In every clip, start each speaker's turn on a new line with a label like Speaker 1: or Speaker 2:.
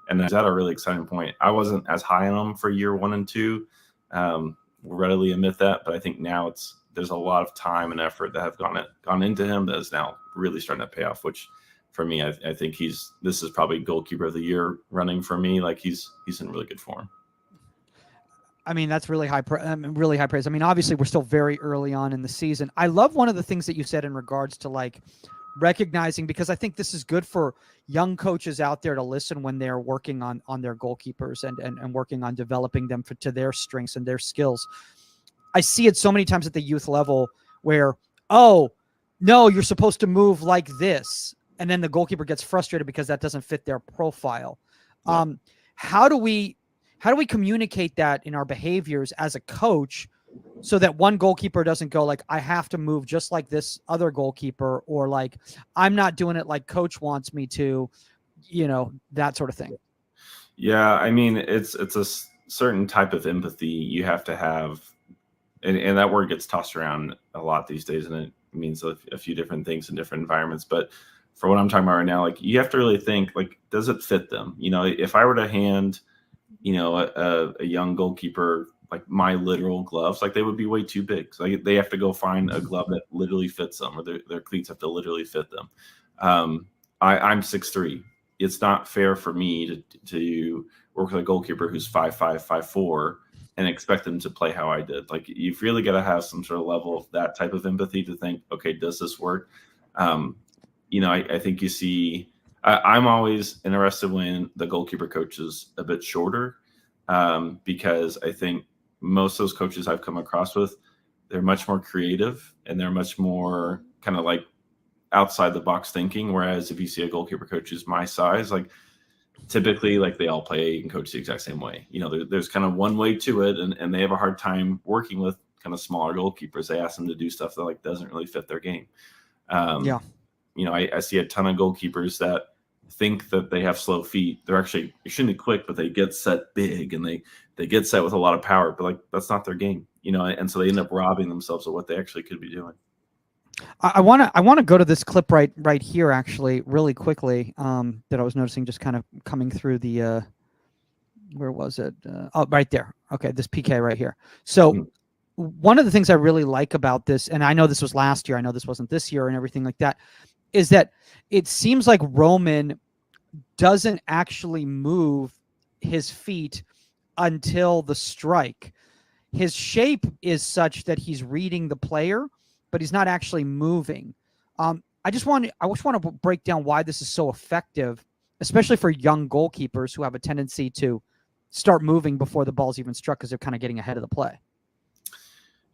Speaker 1: And is that a really exciting point? I wasn't as high on him for year 1 and 2. Will readily admit that, but I think now there's a lot of time and effort that have gone into him that is now really starting to pay off. Which, for me, I think this is probably goalkeeper of the year running for me. Like he's in really good form.
Speaker 2: I mean, that's really really high praise. I mean, obviously, we're still very early on in the season. I love one of the things that you said in regards to like recognizing, because I think this is good for young coaches out there to listen when they're working on their goalkeepers and working on developing them to their strengths and their skills. I see it so many times at the youth level where, oh, no, you're supposed to move like this. And then the goalkeeper gets frustrated because that doesn't fit their profile. Yeah. How do we communicate that in our behaviors as a coach so that one goalkeeper doesn't go like, I have to move just like this other goalkeeper, or like, I'm not doing it like coach wants me to, that sort of thing?
Speaker 1: Yeah. I mean, it's a certain type of empathy you have to have. And that word gets tossed around a lot these days, and it means a few different things in different environments. But for what I'm talking about right now, like you have to really think, like, does it fit them? If I were to hand, a young goalkeeper like my literal gloves, like they would be way too big. So they have to go find a glove that literally fits them, or their cleats have to literally fit them. I'm 6'3". It's not fair for me to work with a goalkeeper who's 5'5", 5'4", and expect them to play how I did. Like you've really got to have some sort of level of that type of empathy to think, okay, does this work? I think you see, I'm always interested when the goalkeeper coach is a bit shorter, because I think most of those coaches I've come across with, they're much more creative and they're much more kind of like outside the box thinking. Whereas if you see a goalkeeper coach who's my size, like typically like they all play and coach the exact same way. There's kind of one way to it, and they have a hard time working with kind of smaller goalkeepers. They ask them to do stuff that like doesn't really fit their game. I see a ton of goalkeepers that think that they have slow feet. They're actually extremely quick, but they get set big and they get set with a lot of power, but like that's not their game, and so they end up robbing themselves of what they actually could be doing.
Speaker 2: I want to go to this clip right here, actually, really quickly, that I was noticing just kind of coming through the, where was it? Right there. Okay, this PK right here. So one of the things I really like about this, and I know this was last year, I know this wasn't this year and everything like that, is that it seems like Roman doesn't actually move his feet until the strike. His shape is such that he's reading the player, but he's not actually moving. I just want to break down why this is so effective, especially for young goalkeepers who have a tendency to start moving before the ball's even struck because they're kind of getting ahead of the play.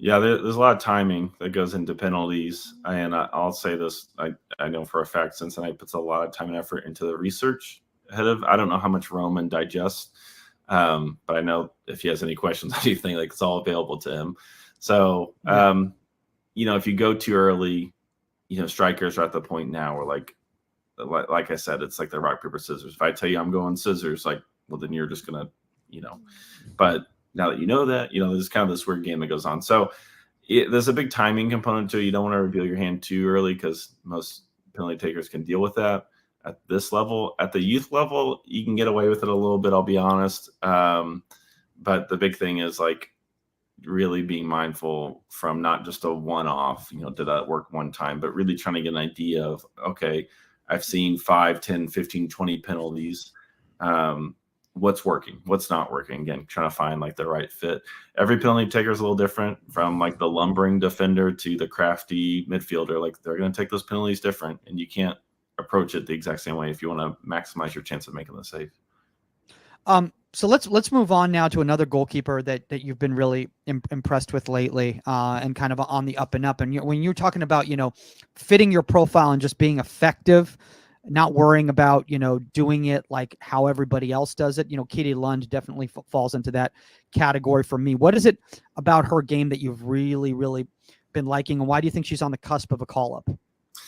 Speaker 1: Yeah, there's a lot of timing that goes into penalties, and I'll say this: I know for a fact Cincinnati puts a lot of time and effort into the research ahead of. I don't know how much Roman digests, but I know if he has any questions, I do think like it's all available to him. So, if you go too early, strikers are at the point now where like I said, it's like the rock paper scissors. If I tell you I'm going scissors, like, well, then you're just gonna, but now that you know that, there's kind of this weird game that goes on. So there's a big timing component to it. You don't want to reveal your hand too early because most penalty takers can deal with that at this level. At the youth level, you can get away with it a little bit, I'll be honest. But the big thing is like really being mindful from not just a one-off, did that work one time, but really trying to get an idea of, okay, I've seen 5, 10, 15, 20 penalties. What's working, what's not working. Again, trying to find like the right fit. Every penalty taker is a little different, from like the lumbering defender to the crafty midfielder. Like they're going to take those penalties different, and you can't approach it the exact same way if you want to maximize your chance of making the save.
Speaker 2: So let's move on now to another goalkeeper that you've been really impressed with lately, and kind of on the up and up. And when you're talking about, fitting your profile and just being effective, not worrying about, doing it like how everybody else does it. Katie Lund definitely falls into that category for me. What is it about her game that you've really, really been liking? And why do you think she's on the cusp of a call-up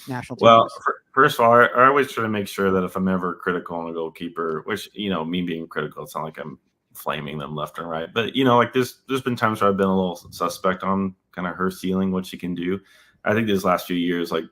Speaker 2: national team?
Speaker 1: Well, first of all, I always try to make sure that if I'm ever critical on a goalkeeper, which, me being critical, it's not like I'm flaming them left and right. But, like there's been times where I've been a little suspect on kind of her ceiling, what she can do. I think these last few years, like,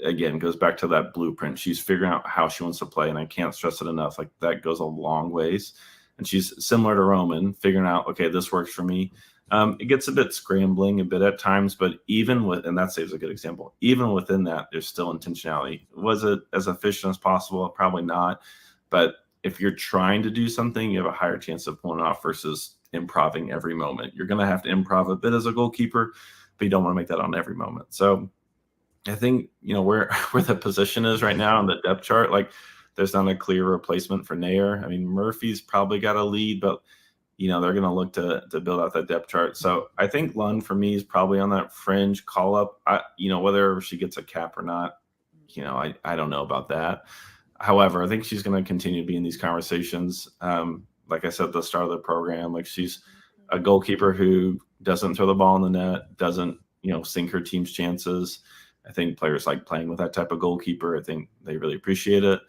Speaker 1: again, goes back to that blueprint. She's figuring out how she wants to play, and I can't stress it enough. Like, that goes a long ways. And she's similar to Roman, figuring out, okay, this works for me. It gets a bit scrambling a bit at times, but and that saves a good example. Even within that, there's still intentionality. Was it as efficient as possible? Probably not. But if you're trying to do something, you have a higher chance of pulling it off versus improving every moment. You're going to have to improv a bit as a goalkeeper, but you don't want to make that on every moment. So I think, where the position is right now on the depth chart, like, there's not a clear replacement for Nair. I mean, Murphy's probably got a lead, but they're going to look to build out that depth chart. So I think Lund for me is probably on that fringe call up. Whether she gets a cap or not, I don't know about that. However, I think she's going to continue to be in these conversations. Like I said at the start of the program, like, she's a goalkeeper who doesn't throw the ball in the net, doesn't, sink her team's chances. I think players like playing with that type of goalkeeper. I think they really appreciate it.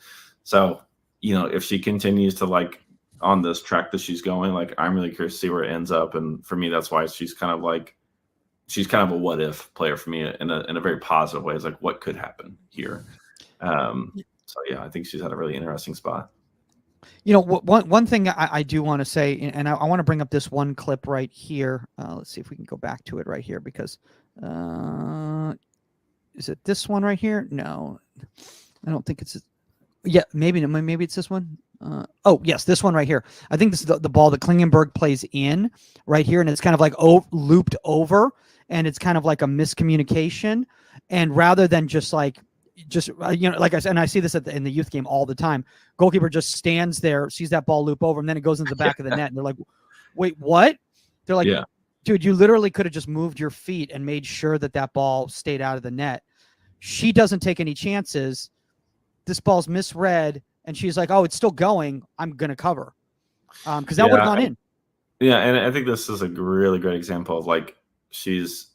Speaker 1: So, if she continues to, like, on this track that she's going, like, I'm really curious to see where it ends up. And for me, that's why she's kind of a what if player for me in a very positive way. It's like, what could happen here? So yeah, I think she's had a really interesting spot.
Speaker 2: One thing I do want to say, and I want to bring up this one clip right here. Let's see if we can go back to it right here, because is it this one right here? No, I don't think it's. Yeah, maybe it's this one. Oh yes, this one right here. I think this is the ball that Klingenberg plays in right here, and it's kind of like looped over, and it's kind of like a miscommunication. And rather than just like like I said, and I see this in the youth game all the time. Goalkeeper just stands there, sees that ball loop over, and then it goes into the back of the net, and they're like, "Wait, what?" They're like,
Speaker 1: yeah.
Speaker 2: "Dude, you literally could have just moved your feet and made sure that ball stayed out of the net." She doesn't take any chances. This ball's misread, and she's like, "Oh, it's still going. I'm gonna cover," because that would have gone in.
Speaker 1: Yeah, and I think this is a really great example of, like, she's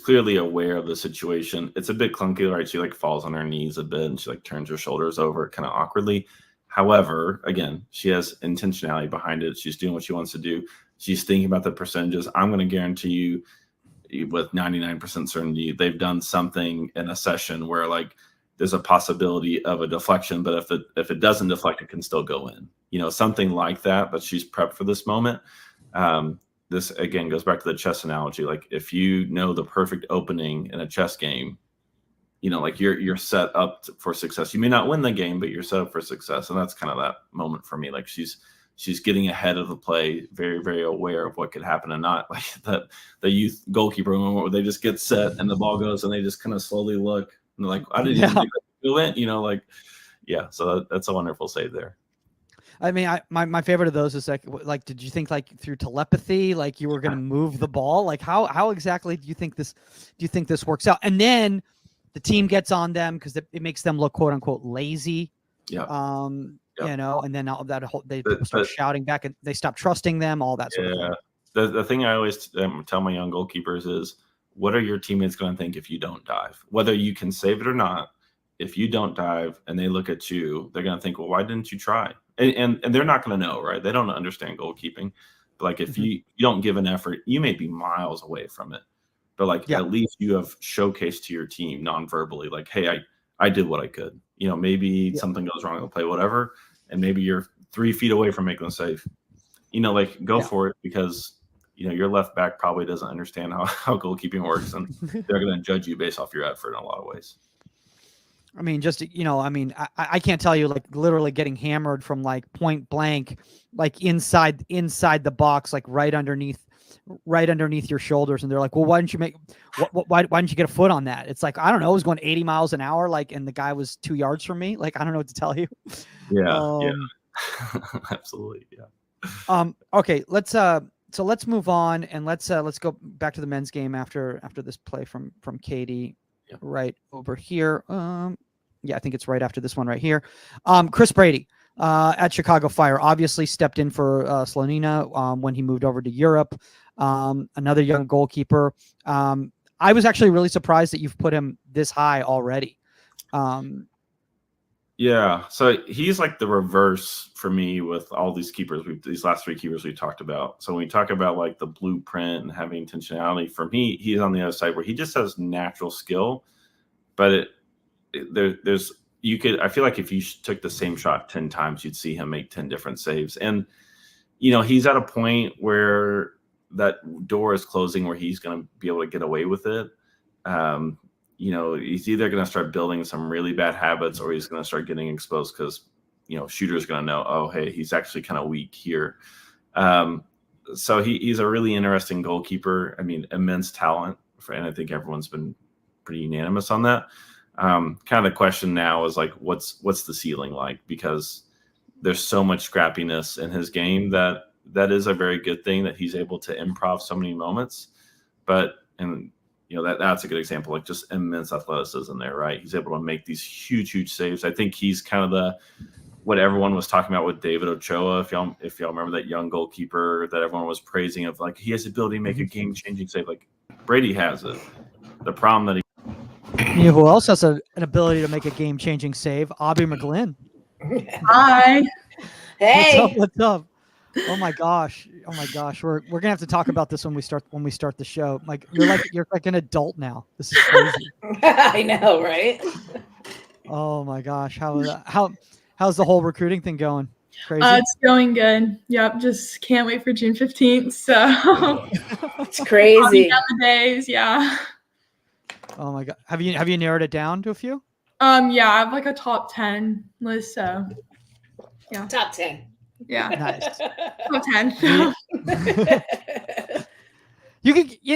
Speaker 1: clearly aware of the situation. It's a bit clunky, right? She, like, falls on her knees a bit, and she, like, turns her shoulders over kind of awkwardly. However, again, she has intentionality behind it. She's doing what she wants to do. She's thinking about the percentages. I'm going to guarantee you, with 99% certainty, they've done something in a session where, like, there's a possibility of a deflection, but if it doesn't deflect, it can still go in. Something like that. But she's prepped for this moment. This again goes back to the chess analogy. Like, if you know the perfect opening in a chess game, like, you're set up for success. You may not win the game, but you're set up for success. And that's kind of that moment for me. Like, she's getting ahead of the play, very, very aware of what could happen, and not like the youth goalkeeper moment where they just get set and the ball goes and they just kind of slowly look and they're like, I didn't even think that went, yeah. So that's a wonderful save there.
Speaker 2: I mean, my favorite of those is like, did you think, like, through telepathy, like, you were going to move the ball? Like, how exactly do you think this works out? And then the team gets on them because it makes them look, quote unquote, lazy.
Speaker 1: Yeah.
Speaker 2: And then people start shouting back, and they stop trusting them, all that sort of thing.
Speaker 1: The thing I always tell my young goalkeepers is, what are your teammates going to think if you don't dive? Whether you can save it or not, if you don't dive and they look at you, they're going to think, well, why didn't you try? And they're not going to know, right? They don't understand goalkeeping. But, like, if you don't give an effort, you may be miles away from it. But, like, at least you have showcased to your team non-verbally, like, hey, I did what I could. Maybe something goes wrong in the play, whatever, and maybe you're 3 feet away from making a save. Like, go for it, because your left back probably doesn't understand how goalkeeping works, and they're going to judge you based off your effort in a lot of ways.
Speaker 2: I mean, I can't tell you, like, literally getting hammered from, like, point blank, like, inside the box, like, right underneath your shoulders, and they're like, well, why didn't you get a foot on that? It's like, I don't know, it was going 80 miles an hour, like, and the guy was 2 yards from me. Like, I don't know what to tell you.
Speaker 1: Yeah. Absolutely. Yeah.
Speaker 2: Okay, let's move on, and let's go back to the men's game after this play from Katie.
Speaker 1: Yep.
Speaker 2: Right over here. I think it's right after this one right here. Chris Brady at Chicago Fire obviously stepped in for Slonina when he moved over to Europe. Another young goalkeeper. I was actually really surprised that you've put him this high already.
Speaker 1: Yeah, so he's like the reverse for me with all these keepers. These last 3 keepers we talked about. So when we talk about, like, the blueprint and having intentionality, for me, he's on the other side where he just has natural skill, but there's you could. I feel like if you took the same shot 10 times, you'd see him make 10 different saves. And he's at a point where that door is closing, where he's going to be able to get away with it. He's either going to start building some really bad habits, or he's going to start getting exposed because shooter's going to know, oh, hey, he's actually kind of weak here. So he's a really interesting goalkeeper. I mean, immense talent, and I think everyone's been pretty unanimous on that. Kind of the question now is like, what's the ceiling like? Because there's so much scrappiness in his game that is a very good thing, that he's able to improv so many moments. But that's a good example, like just immense athleticism there, right? He's able to make these huge saves. I think he's kind of what everyone was talking about with David Ochoa, if y'all remember that young goalkeeper that everyone was praising, of like, he has the ability to make a game-changing save. Like Brady has it. The problem that
Speaker 2: who else has an ability to make a game-changing save? Aubrey McLin.
Speaker 3: Hi.
Speaker 4: Hey.
Speaker 2: What's up? Oh my gosh. We're gonna have to talk about this when we start the show. Like you're like an adult now. This is crazy.
Speaker 4: I know, right?
Speaker 2: Oh my gosh. How's the whole recruiting thing going? Crazy.
Speaker 3: It's going good. Yep. Just can't wait for June 15th. So
Speaker 4: it's crazy.
Speaker 3: Down the days. Yeah.
Speaker 2: Oh my God. Have you narrowed it down to a few?
Speaker 3: Yeah, I have like a top 10 list. So yeah.
Speaker 4: Top 10.
Speaker 3: Yeah.
Speaker 2: Nice.
Speaker 3: Top 10.
Speaker 2: You could, you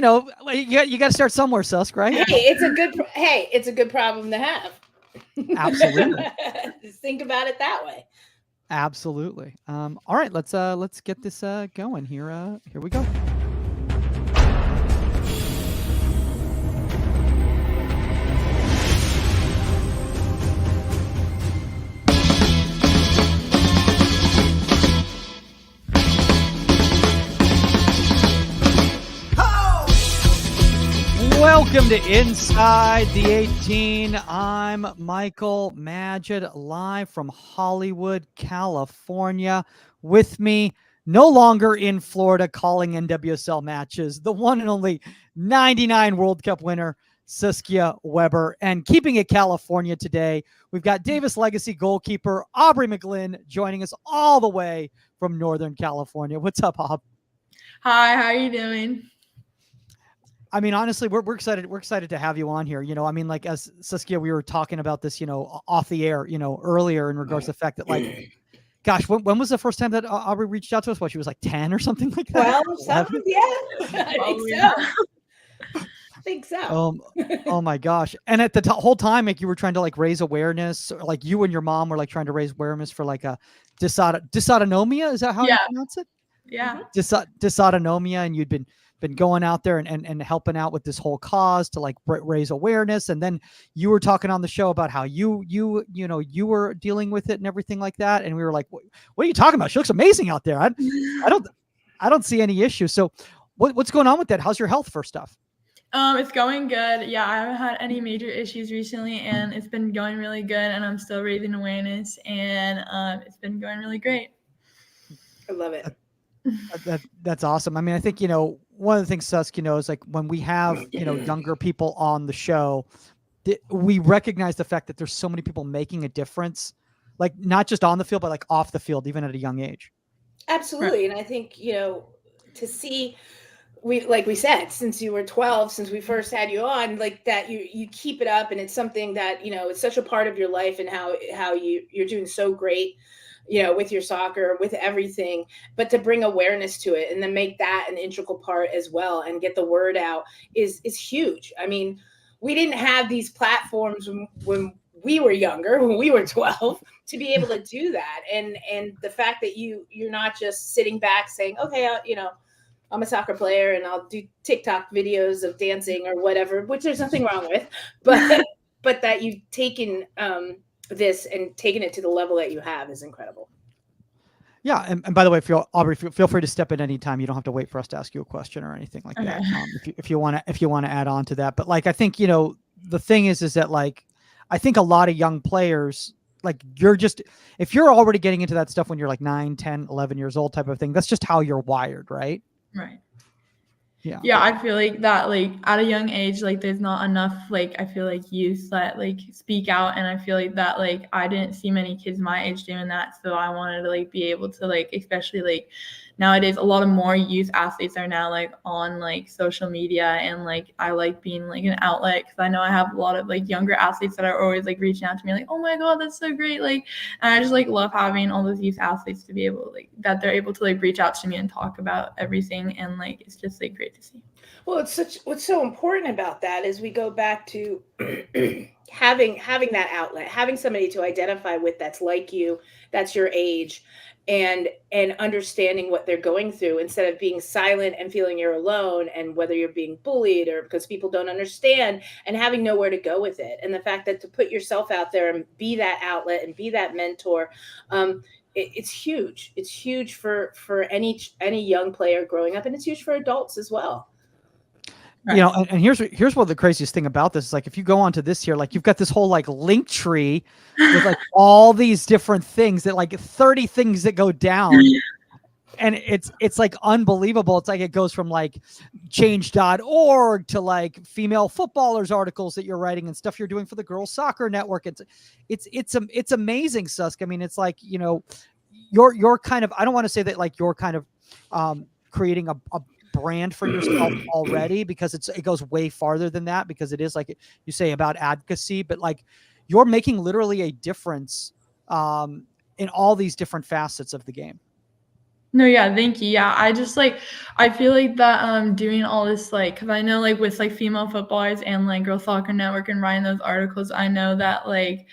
Speaker 2: got to start somewhere, Susk, right?
Speaker 4: Hey, it's a good problem to have.
Speaker 2: Absolutely.
Speaker 4: Just think about it that way.
Speaker 2: Absolutely. All right, let's get this going here. Here we go. Welcome to Inside the 18. I'm Michael Magid, live from Hollywood, California. With me, no longer in Florida calling NWSL matches, the one and only 99 World Cup winner, Saskia Weber. And keeping it California today, we've got Davis Legacy goalkeeper Aubrey McLin joining us all the way from Northern California. What's up, Aub?
Speaker 3: Hi, how are you doing?
Speaker 2: I mean, honestly, we're excited. We're excited to have you on here. I mean, like, as Saskia, we were talking about this, off the air, earlier in regards to the fact that, like, gosh, when was the first time that Aubrey reached out to us? What, she was like 10 or something like that?
Speaker 4: Well, something, yeah. I think so.
Speaker 2: Oh my gosh. And at the whole time, like, you were trying to like raise awareness, or like you and your mom were like trying to raise awareness for like a dysautonomia. Is that how you pronounce it?
Speaker 3: Yeah.
Speaker 2: Dysautonomia. And you'd been going out there and helping out with this whole cause to like raise awareness. And then you were talking on the show about how you were dealing with it and everything like that. And we were like, what are you talking about? She looks amazing out there. I don't see any issues. So what's going on with that? How's your health first off?
Speaker 3: It's going good. Yeah, I haven't had any major issues recently, and it's been going really good, and I'm still raising awareness, and it's been going really great.
Speaker 4: I love it.
Speaker 2: That's awesome. I mean, I think, one of the things, Susk, is like when we have, younger people on the show, we recognize the fact that there's so many people making a difference, like not just on the field, but like off the field, even at a young age.
Speaker 4: Absolutely. And I think, to see, like we said, since you were 12, since we first had you on, like that you keep it up, and it's something that, it's such a part of your life, and how you're doing so great, with your soccer, with everything, but to bring awareness to it and then make that an integral part as well and get the word out is huge. I mean, we didn't have these platforms when we were younger, when we were 12, to be able to do that. And the fact that you're not just sitting back saying, okay, I'm a soccer player and I'll do TikTok videos of dancing or whatever, which there's nothing wrong with, but that you've taken this and taking it to the level that you have is incredible.
Speaker 2: Yeah, and by the way, Aubrey, feel free to step in anytime. You don't have to wait for us to ask you a question or anything like that. If you want to add on to that, but like I think the thing is that like I think a lot of young players, like if you're already getting into that stuff when you're like 9, 10, 11 years old type of thing, that's just how you're wired, right?
Speaker 3: Right. Yeah, I feel like that, like at a young age, like there's not enough, like I feel like youth that like speak out, and I feel like that like I didn't see many kids my age doing that, so I wanted to like be able to like, especially like nowadays a lot of more youth athletes are now like on like social media, and like I like being like an outlet because I know I have a lot of like younger athletes that are always like reaching out to me like, oh my god, that's so great, like, and I just like love having all those youth athletes to be able like that they're able to like reach out to me and talk about everything, and like it's just like great to see.
Speaker 4: Well, what's so important about that is we go back to having that outlet, having somebody to identify with that's like you, that's your age, and understanding what they're going through instead of being silent and feeling you're alone, and whether you're being bullied or because people don't understand, and having nowhere to go with it. And the fact that to put yourself out there and be that outlet and be that mentor, it's huge. It's huge for any young player growing up, and it's huge for adults as well.
Speaker 2: Right. You know, and here's what the craziest thing about this is, like, if you go onto this here, like you've got this whole like link tree with like all these different things that like 30 things that go down. And it's like unbelievable. It's like it goes from like change.org to like female footballers articles that you're writing and stuff you're doing for the Girls Soccer Network. It's amazing, Susk. I mean, it's like, you know, you're kind of, I don't want to say that like you're kind of creating a brand for yourself already, because it goes way farther than that, because it is like you say about advocacy, but like you're making literally a difference in all these different facets of the game.
Speaker 3: No, yeah, thank you. Yeah, I just like, I feel like that doing all this, like, because I know like with like female footballers and like Girls Soccer Network and writing those articles, I know that like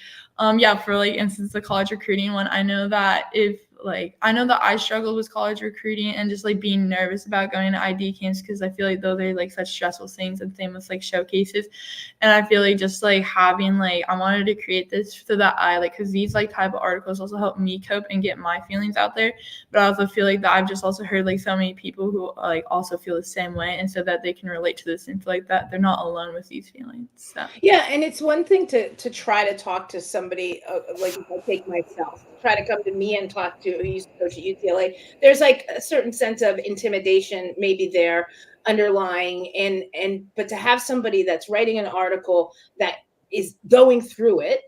Speaker 3: yeah, for like instance the college recruiting one, I know that I know that I struggled with college recruiting and just like being nervous about going to ID camps, because I feel like those are like such stressful things, and same with like showcases. And I feel like just like having like, I wanted to create this so that I like, because these like type of articles also help me cope and get my feelings out there. But I also feel like that I've just also heard like so many people who like also feel the same way, and so that they can relate to this and feel like that they're not alone with these feelings. So
Speaker 4: yeah, and it's one thing to try to talk to somebody, like if I take myself, try to come to me and talk to who used to coach at UCLA. There's like a certain sense of intimidation maybe there underlying, but to have somebody that's writing an article that is going through it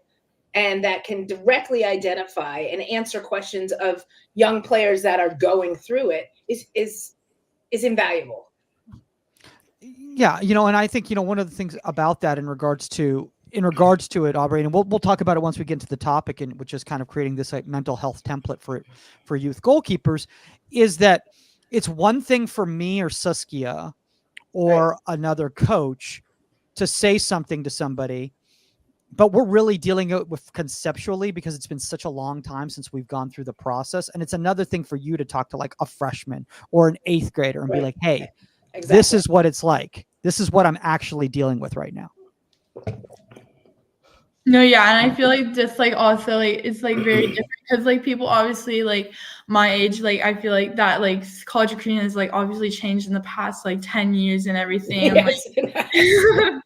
Speaker 4: and that can directly identify and answer questions of young players that are going through it is invaluable.
Speaker 2: Yeah, you know, and I think, you know, one of the things about that in regards to it, Aubrey, and we'll talk about it once we get into the topic, and which is kind of creating this like mental health template for youth goalkeepers, is that it's one thing for me or Saskia or
Speaker 4: Right.
Speaker 2: another coach to say something to somebody, but we're really dealing with conceptually, because it's been such a long time since we've gone through the process. And it's another thing for you to talk to like a freshman or an 8th grader and be like, hey,
Speaker 4: Exactly.
Speaker 2: this is what it's like. This is what I'm actually dealing with right now.
Speaker 3: no, yeah, and I feel like just like also like it's like very different, because like people obviously like my age, like I feel like that like college recruiting has like obviously changed in the past like 10 years and everything.
Speaker 4: Yes,
Speaker 3: And, like,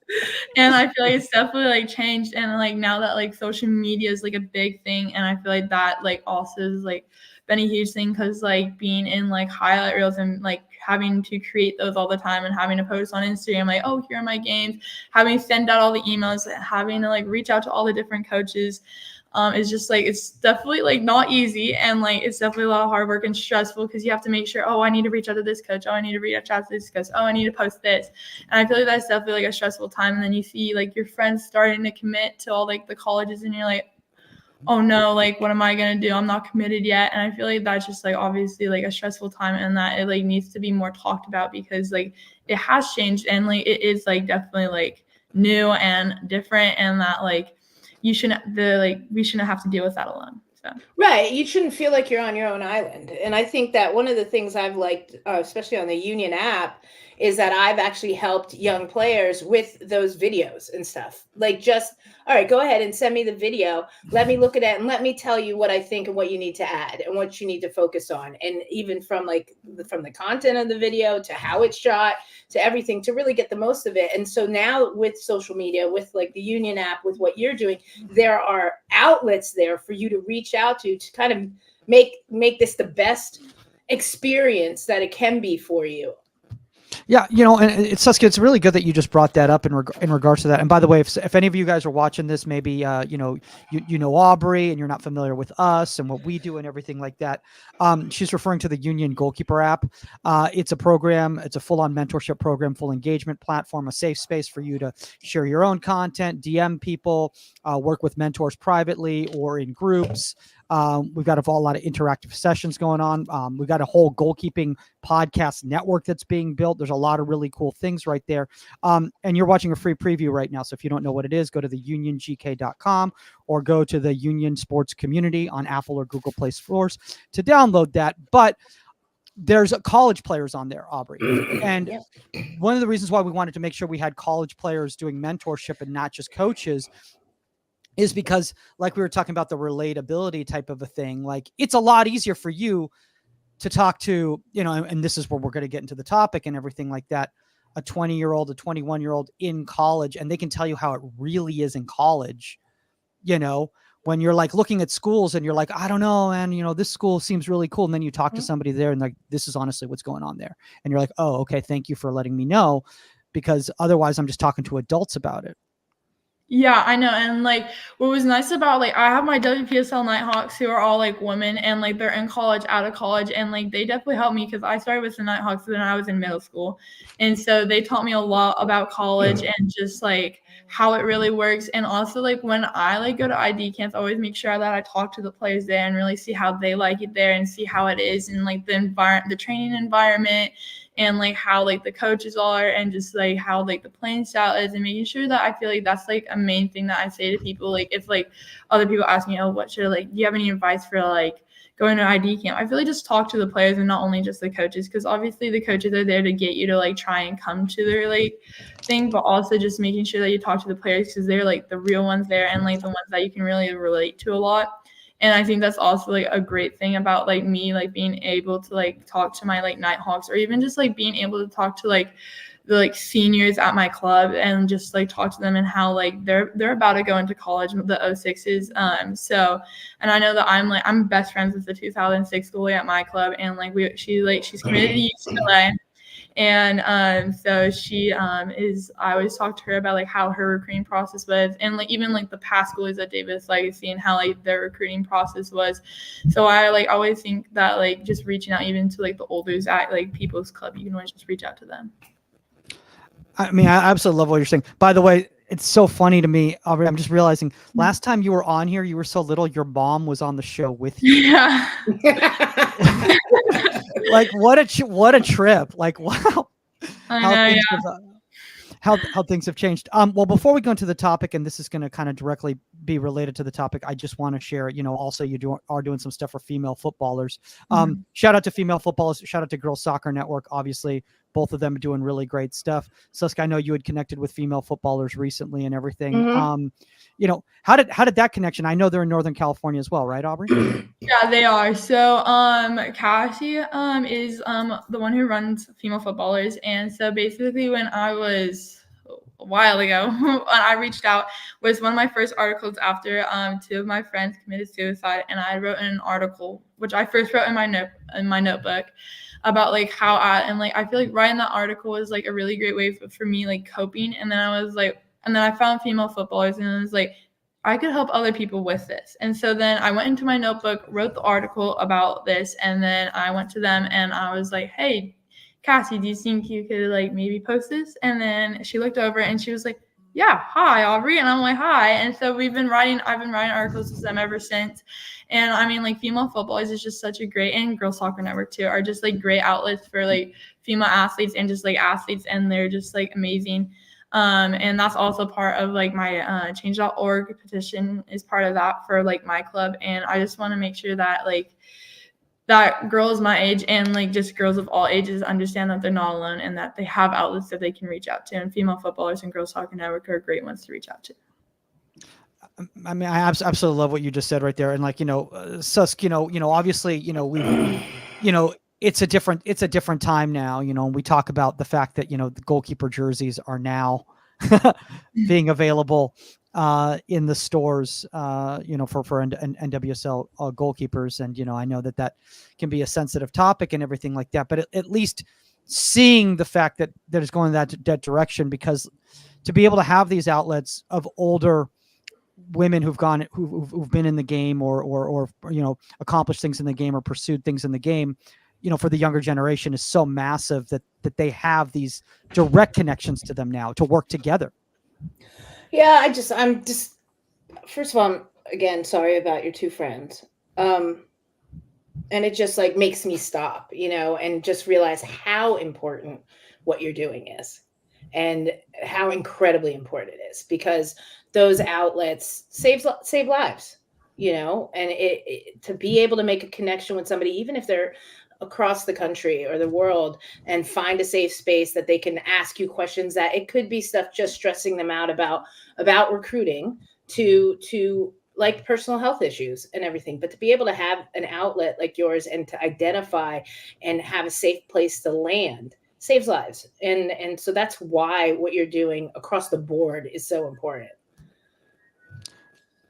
Speaker 3: and I feel like it's definitely like changed, and like now that like social media is like a big thing, and I feel like that like also is like been a huge thing, because like being in like highlight reels and like having to create those all the time and having to post on Instagram like, oh, here are my games, having to send out all the emails, having to like reach out to all the different coaches, is just like, it's definitely like not easy, and like it's definitely a lot of hard work and stressful, because you have to make sure, oh, I need to reach out to this coach, oh, I need to reach out to this coach, oh, I need to post this. And I feel like that's definitely like a stressful time. And then you see like your friends starting to commit to all like the colleges, and you're like, oh no, like what am I gonna do? I'm not committed yet. And I feel like that's just like obviously like a stressful time, and that it like needs to be more talked about, because like it has changed, and like it is like definitely like new and different, and that like we shouldn't have to deal with that alone. So.
Speaker 4: Right. You shouldn't feel like you're on your own island. And I think that one of the things I've liked, especially on the Union app, is that I've actually helped young players with those videos and stuff. Like, just, all right, go ahead and send me the video. Let me look at it and let me tell you what I think and what you need to add and what you need to focus on. And even from the content of the video to how it's shot to everything, to really get the most of it. And so now with social media, with like the Union app, with what you're doing, there are outlets there for you to reach out to kind of make this the best experience that it can be for you.
Speaker 2: Yeah, and it's Saskia, it's really good that you just brought that up in regards to that. And by the way, if any of you guys are watching this, maybe you know Aubrey and you're not familiar with us and what we do and everything like that. She's referring to the Union Goalkeeper app. It's a program. It's a full-on mentorship program, full engagement platform, a safe space for you to share your own content, DM people, work with mentors privately or in groups. We've got a lot of interactive sessions going on. We've got a whole goalkeeping podcast network that's being built. There's a lot of really cool things right there. And you're watching a free preview right now. So if you don't know what it is, go to the uniongk.com or go to the Union Sports Community on Apple or Google Play stores to download that. But there's college players on there, Aubrey. And one of the reasons why we wanted to make sure we had college players doing mentorship and not just coaches is because, like we were talking about, the relatability type of a thing. Like, it's a lot easier for you to talk to, and this is where we're going to get into the topic and everything like that, a 20-year-old, a 21-year-old in college, and they can tell you how it really is in college, when you're like looking at schools and you're like, I don't know, and this school seems really cool. And then you talk to somebody there and like, this is honestly what's going on there. And you're like, oh, okay, thank you for letting me know, because otherwise I'm just talking to adults about it.
Speaker 3: Yeah, I know. And like, what was nice about, like, I have my WPSL Nighthawks who are all like women, and like they're in college, out of college, and like they definitely helped me because I started with the Nighthawks when I was in middle school. And so they taught me a lot about college and just like how it really works. And also, like, when I like go to ID camps, I always make sure that I talk to the players there and really see how they like it there and see how it is and like the training environment, and like how like the coaches are, and just like how like the playing style is, and making sure that I feel like that's like a main thing that I say to people. Like, if like other people ask me, oh, what should like, do you have any advice for like going to ID camp? I feel like just talk to the players and not only just the coaches, because obviously the coaches are there to get you to like try and come to their like thing, but also just making sure that you talk to the players because they're like the real ones there and like the ones that you can really relate to a lot. And I think that's also like a great thing about like me, like being able to like talk to my like Nighthawks, or even just like being able to talk to like the like seniors at my club and just like talk to them and how like they're about to go into college, the 06s. And I know that I'm best friends with the 2006 goalie at my club, and like she's committed to UCLA. And so she is, I always talk to her about like how her recruiting process was, and like even like the past goalies at Davis Legacy and how like their recruiting process was. So I like always think that like just reaching out even to like the olders at like People's Club, you can always just reach out to them.
Speaker 2: I mean, I absolutely love what you're saying. By the way, it's so funny to me, Aubrey. I'm just realizing last time you were on here, you were so little, your mom was on the show with you.
Speaker 3: Yeah.
Speaker 2: Like, what a trip. Like, wow. How things have changed. Well, before we go into the topic, and this is going to kind of directly be related to the topic, I just want to share, also you are doing some stuff for female footballers. Shout out to female footballers. Shout out to Girls Soccer Network. Obviously, both of them are doing really great stuff. Susk, I know you had connected with female footballers recently and everything. How did that connection? I know they're in Northern California as well, right, Aubrey?
Speaker 3: Yeah, they are. So Cassie is the one who runs female footballers. And so basically when I was a while ago, when I reached out, was one of my first articles after two of my friends committed suicide, and I wrote an article, which I first wrote in my notebook, about like how I feel like writing that article was like a really great way for me like coping. And then I found female footballers, and I was like, I could help other people with this. And so then I went into my notebook, wrote the article about this, and then I went to them and I was like, hey, Cassie, do you think you could like maybe post this? And then she looked over and she was like, yeah, hi, Aubrey. And I'm like, hi. And so I've been writing articles with them ever since. And I mean, like, female footballers is just such a great, and Girls Soccer Network too, are just like great outlets for like female athletes and just like athletes, and they're just like amazing. And that's also part of like my change.org petition is part of that for like my club. And I just want to make sure that like that girls my age and like just girls of all ages understand that they're not alone and that they have outlets that they can reach out to. And female footballers and Girls Soccer Network are great ones to reach out to.
Speaker 2: I mean, I absolutely love what you just said right there. And like, Susk, obviously, we've, it's a different time now, and we talk about the fact that, the goalkeeper jerseys are now being available in the stores, for NWSL goalkeepers. And, I know that can be a sensitive topic and everything like that, but at least, seeing the fact that it's going that direction, because to be able to have these outlets of older women who've been in the game or accomplished things in the game or pursued things in the game, for the younger generation is so massive that they have these direct connections to them now to work together.
Speaker 4: Yeah, I'm just first of all, I'm again sorry about your two friends. And it just like makes me stop, and just realize how important what you're doing is and how incredibly important it is, because those outlets save lives, and to be able to make a connection with somebody, even if they're across the country or the world, and find a safe space that they can ask you questions, that it could be stuff just stressing them out about recruiting to like personal health issues and everything, but to be able to have an outlet like yours and to identify and have a safe place to land saves lives. And so that's why what you're doing across the board is so important.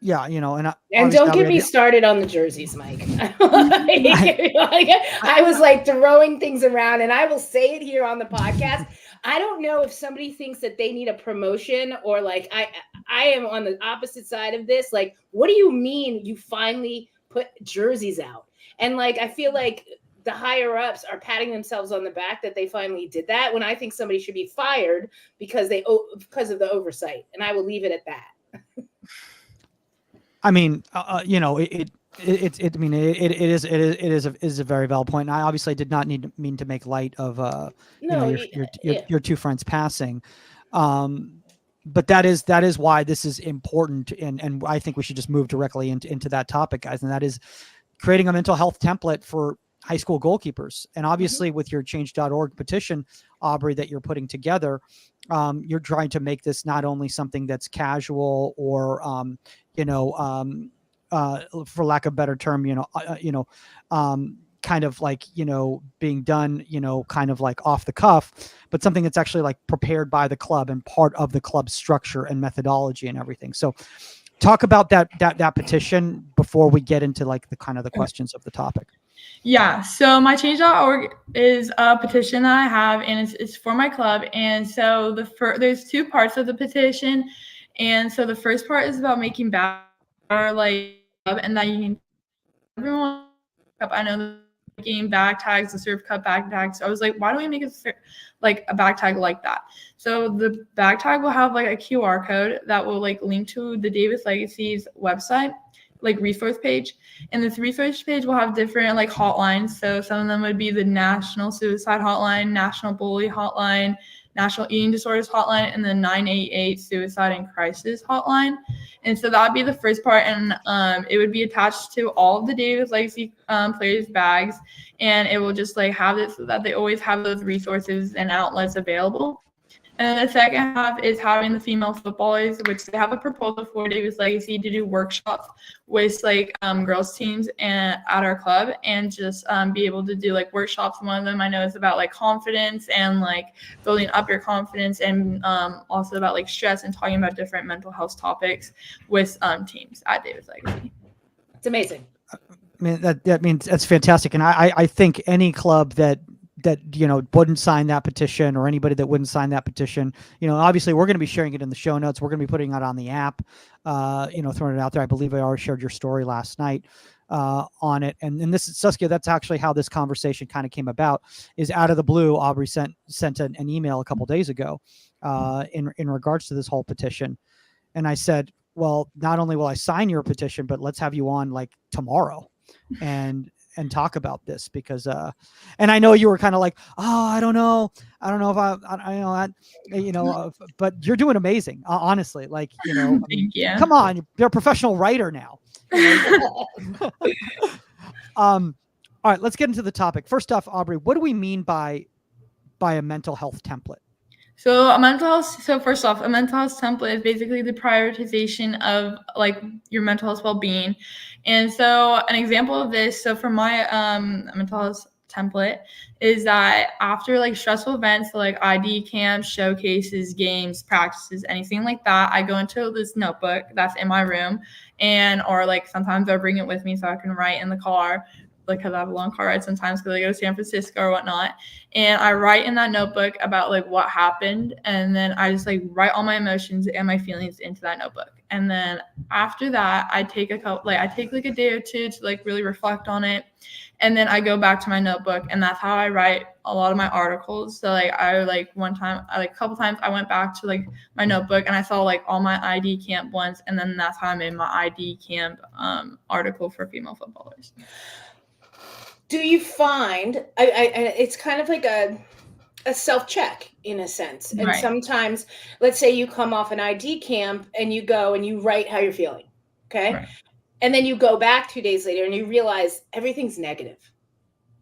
Speaker 2: Yeah,
Speaker 4: and don't get me started on the jerseys, Mike. I was like throwing things around, and I will say it here on the podcast. I don't know if somebody thinks that they need a promotion, or like I am on the opposite side of this. Like, what do you mean you finally put jerseys out? And like, I feel like the higher ups are patting themselves on the back that they finally did that, when I think somebody should be fired because of the oversight. And I will leave it at that.
Speaker 2: I mean, it is a very valid point. And I obviously did not mean to make light of your two friends passing, but that is why this is important, and I think we should just move directly into that topic, guys, and that is creating a mental health template for high school goalkeepers. And obviously, with your change.org petition, Aubrey, that you're putting together, you're trying to make this not only something that's casual or for lack of a better term, kind of like, being done, kind of like off the cuff, but something that's actually like prepared by the club and part of the club's structure and methodology and everything. So talk about that petition before we get into like the kind of the questions of the topic.
Speaker 3: Yeah, so my change.org is a petition that I have, and it's for my club. And so there's two parts of the petition. And so the first part is about making better, like, and that you can everyone up. I know the game bag tags, the Surf Cup bag tags. So I was like, why don't we make a bag tag like that? So the bag tag will have like a QR code that will like link to the Davis Legacy's website, like resource page. And this resource page will have different like hotlines. So some of them would be the National Suicide Hotline, National Bully Hotline, National Eating Disorders Hotline, and the 988 Suicide and Crisis Hotline. And so that would be the first part, and it would be attached to all of the Davis Legacy players' bags, and it will just like have it so that they always have those resources and outlets available. And then the second half is having the female footballers, which they have a proposal for Davis Legacy to do workshops with like girls teams at our club, and just be able to do like workshops. One of them I know is about like confidence and like building up your confidence, and also about like stress and talking about different mental health topics with teams at Davis Legacy.
Speaker 4: It's amazing.
Speaker 2: I mean, that means that's fantastic. And I think any club that wouldn't sign that petition, or anybody that wouldn't sign that petition, obviously we're going to be sharing it in the show notes. We're going to be putting it on the app, throwing it out there. I believe I already shared your story last night on it. And this is, Saskia, that's actually how this conversation kind of came about. Is out of the blue, Aubrey sent an email a couple days ago in regards to this whole petition. And I said, well, not only will I sign your petition, but let's have you on like tomorrow and talk about this, because and I know you were kind of like, oh, I don't know if but you're doing amazing, honestly. Like,
Speaker 3: Thank you.
Speaker 2: Come on, you're a professional writer now. All right, let's get into the topic. First off, Aubrey, what do we mean by a mental health template?
Speaker 3: So first off, a mental health template is basically the prioritization of like your mental health well-being. And so an example of this, so for my mental health template, is that after like stressful events, so like ID camps, showcases, games, practices, anything like that, I go into this notebook that's in my room, or like sometimes I bring it with me so I can write in the car. because I have a long car ride sometimes because I go to San Francisco or whatnot. And I write in that notebook about like what happened. And then I just like write all my emotions and my feelings into that notebook. And then after that, I take like a day or two to like really reflect on it. And then I go back to my notebook, and that's how I write a lot of my articles. So like a couple times I went back to like my notebook and I saw like all my ID camp ones, and then that's how I made my ID camp article for female footballers.
Speaker 4: Do you find it's kind of like a self-check in a sense, and
Speaker 3: Right.
Speaker 4: sometimes, let's say you come off an ID camp and you go and you write how you're feeling, okay?
Speaker 3: Right.
Speaker 4: And then you go back 2 days later and you realize everything's negative,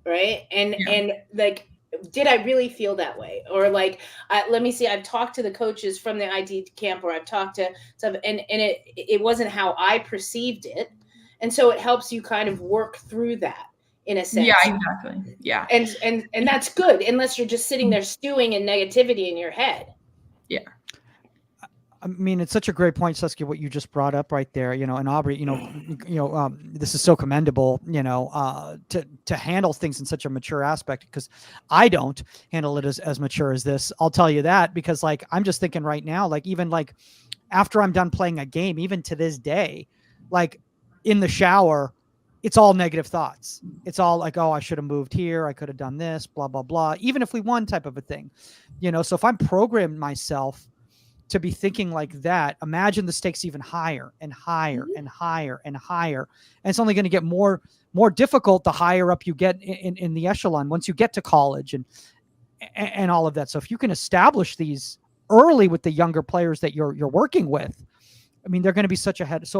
Speaker 4: right? And
Speaker 3: Yeah.
Speaker 4: and like, did I really feel that way? Or like, let me see, I've talked to the coaches from the ID camp, or I've talked to some, and it wasn't how I perceived it. And so it helps you kind of work through that in a sense.
Speaker 3: Yeah, exactly. Yeah.
Speaker 4: And that's good, unless you're just sitting there stewing in negativity in your head.
Speaker 3: Yeah.
Speaker 2: I mean, it's such a great point, Saskia, what you just brought up right there, you know, and Aubrey, this is so commendable, to handle things in such a mature aspect, because I don't handle it as mature as this. I'll tell you that, because like, I'm just thinking right now, like, even like after I'm done playing a game, even to this day, like in the shower, it's all negative thoughts. It's all like, oh, I should have moved here. I could have done this, blah, blah, blah. Even if we won, type of a thing, so if I'm programmed myself to be thinking like that, imagine the stakes even higher and higher and higher and higher. And it's only going to get more difficult the higher up you get in the echelon once you get to college and all of that. So if you can establish these early with the younger players that you're working with, I mean, they're going to be so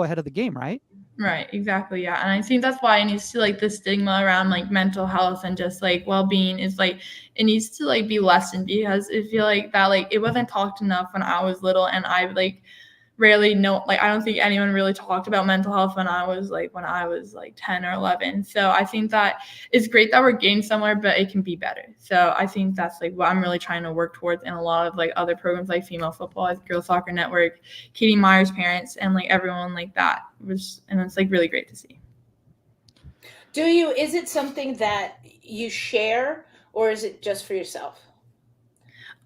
Speaker 2: ahead of the game, right?
Speaker 3: Right, exactly. Yeah. And I think that's why it needs to like the stigma around like mental health and just like well-being is like, it needs to like be lessened, because I feel like that like it wasn't talked enough when I was little, and I like rarely know, like I don't think anyone really talked about mental health when I was like 10 or 11. So I think that it's great that we're getting somewhere, but it can be better. So I think that's like what I'm really trying to work towards in a lot of like other programs like Female Football, Girls Soccer Network, Katie Meyer's parents, and like everyone like that, and it's like really great to see.
Speaker 4: Is it something that you share, or is it just for yourself?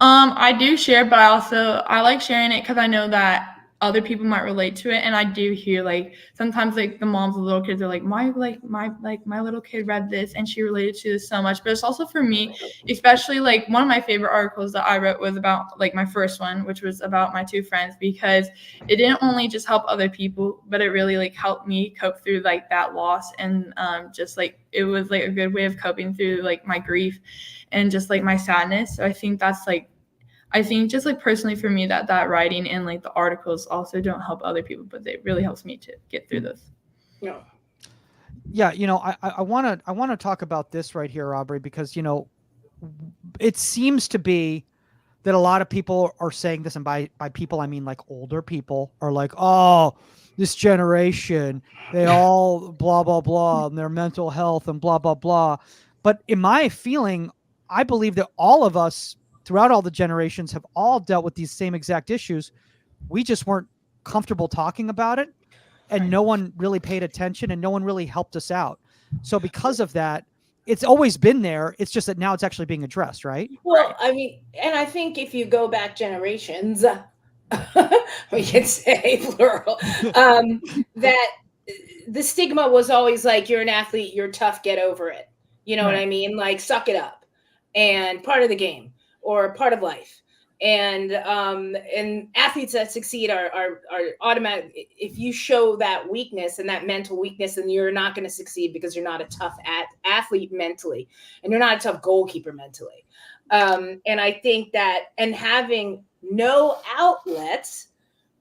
Speaker 3: I do share, but I like sharing it because I know that other people might relate to it. And I do hear like sometimes like the moms of little kids are like, my little kid read this and she related to this so much. But it's also for me, especially like one of my favorite articles that I wrote was about like my first one, which was about my two friends, because it didn't only just help other people, but it really like helped me cope through like that loss. And just like it was like a good way of coping through like my grief and just like my sadness. So I think that's like, just like personally for me that writing and like the articles also don't help other people, but it really helps me to get through this.
Speaker 4: No.
Speaker 2: Yeah. I want to talk about this right here, Aubrey, because, it seems to be that a lot of people are saying this, and by people, I mean like older people are like, oh, this generation, they all blah, blah, blah, and their mental health and blah, blah, blah. But in my feeling, I believe that all of us throughout all the generations have all dealt with these same exact issues. We just weren't comfortable talking about it, and no one really paid attention, and no one really helped us out. So because of that, it's always been there. It's just that now it's actually being addressed, right?
Speaker 4: Well, I mean, and I think if you go back generations, we can say plural, that the stigma was always like, you're an athlete, you're tough, get over it. You know what I mean? Like, suck it up, and part of the game, or part of life. And athletes that succeed are automatic. If you show that weakness and that mental weakness, then you're not going to succeed, because you're not a tough athlete mentally, and you're not a tough goalkeeper mentally. And I think that, and having no outlets,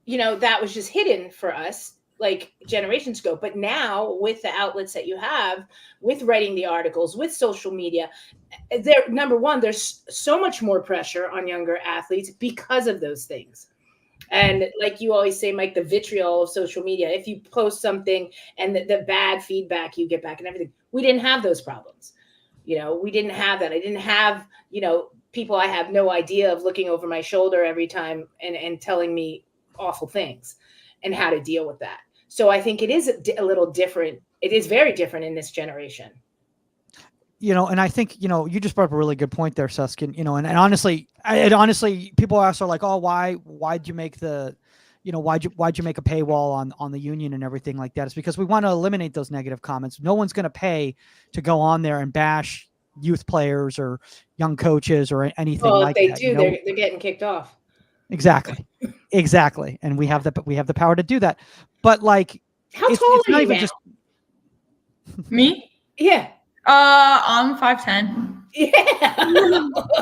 Speaker 4: that was just hidden for us like generations ago. But now with the outlets that you have, with writing the articles, with social media, number one, there's so much more pressure on younger athletes because of those things. And like you always say, Mike, the vitriol of social media, if you post something and the bad feedback you get back and everything, we didn't have those problems. We didn't have that. I didn't have, people I have no idea of looking over my shoulder every time and telling me awful things and how to deal with that. So I think it is a little different. It is very different in this generation.
Speaker 2: and I think, you just brought up a really good point there, Suskin, and honestly, people are like, oh, why'd you make the, why'd you make a paywall on the union and everything like that? It's because we want to eliminate those negative comments. No one's going to pay to go on there and bash youth players or young coaches or anything
Speaker 4: Well,
Speaker 2: like
Speaker 4: if they
Speaker 2: that.
Speaker 4: do, they're getting kicked off.
Speaker 2: Exactly. And we have the power to do that. But like,
Speaker 4: how tall are you now?
Speaker 3: Me?
Speaker 4: Yeah.
Speaker 3: I'm 5'10".
Speaker 4: Yeah.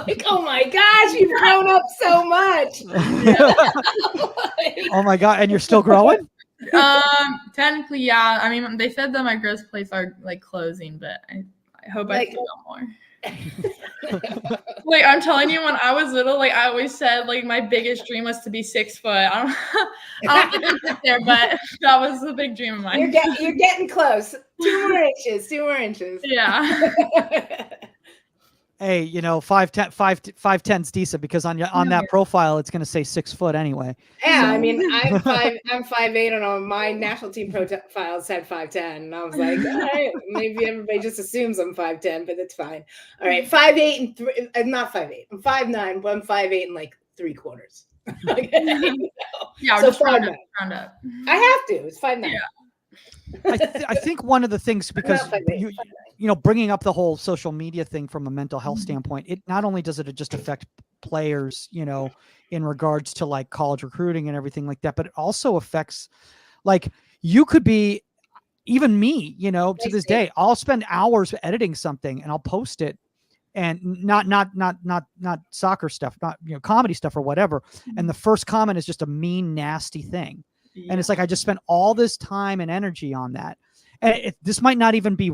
Speaker 4: Like, oh my gosh, you've grown up so much.
Speaker 2: Oh my God. And you're still growing?
Speaker 3: Technically, yeah. I mean, they said that my growth plates are like closing, but I hope I still got more. Like, I'm telling you, when I was little, like I always said, like my biggest dream was to be 6 foot. I don't think I get there, but that was a big dream of mine.
Speaker 4: You're getting close. 2 more inches.
Speaker 3: Yeah.
Speaker 2: Hey, 5'10's decent, because on that profile it's going to say 6 foot anyway.
Speaker 4: Yeah,
Speaker 2: So.
Speaker 4: I mean, I'm 5'8", and on my national team profile said 5'10", and I was like, all right, maybe everybody just assumes I'm 5'10", but it's fine. All right, 5'8" and 3. I'm not 5'8". I'm 5'9", but I'm 5'8" and like 3/4. Okay.
Speaker 3: Yeah,
Speaker 4: so
Speaker 3: just round up.
Speaker 4: I have to. It's 5'9".
Speaker 3: Yeah.
Speaker 2: I think one of the things, because bringing up the whole social media thing from a mental health standpoint, it not only does it just affect players, in regards to like college recruiting and everything like that, but it also affects, like, you could be, even me, to this day, I'll spend hours editing something and I'll post it, and not soccer stuff, not comedy stuff or whatever, and the first comment is just a mean, nasty thing. Yeah. And it's like, I just spent all this time and energy on that. And this might not even be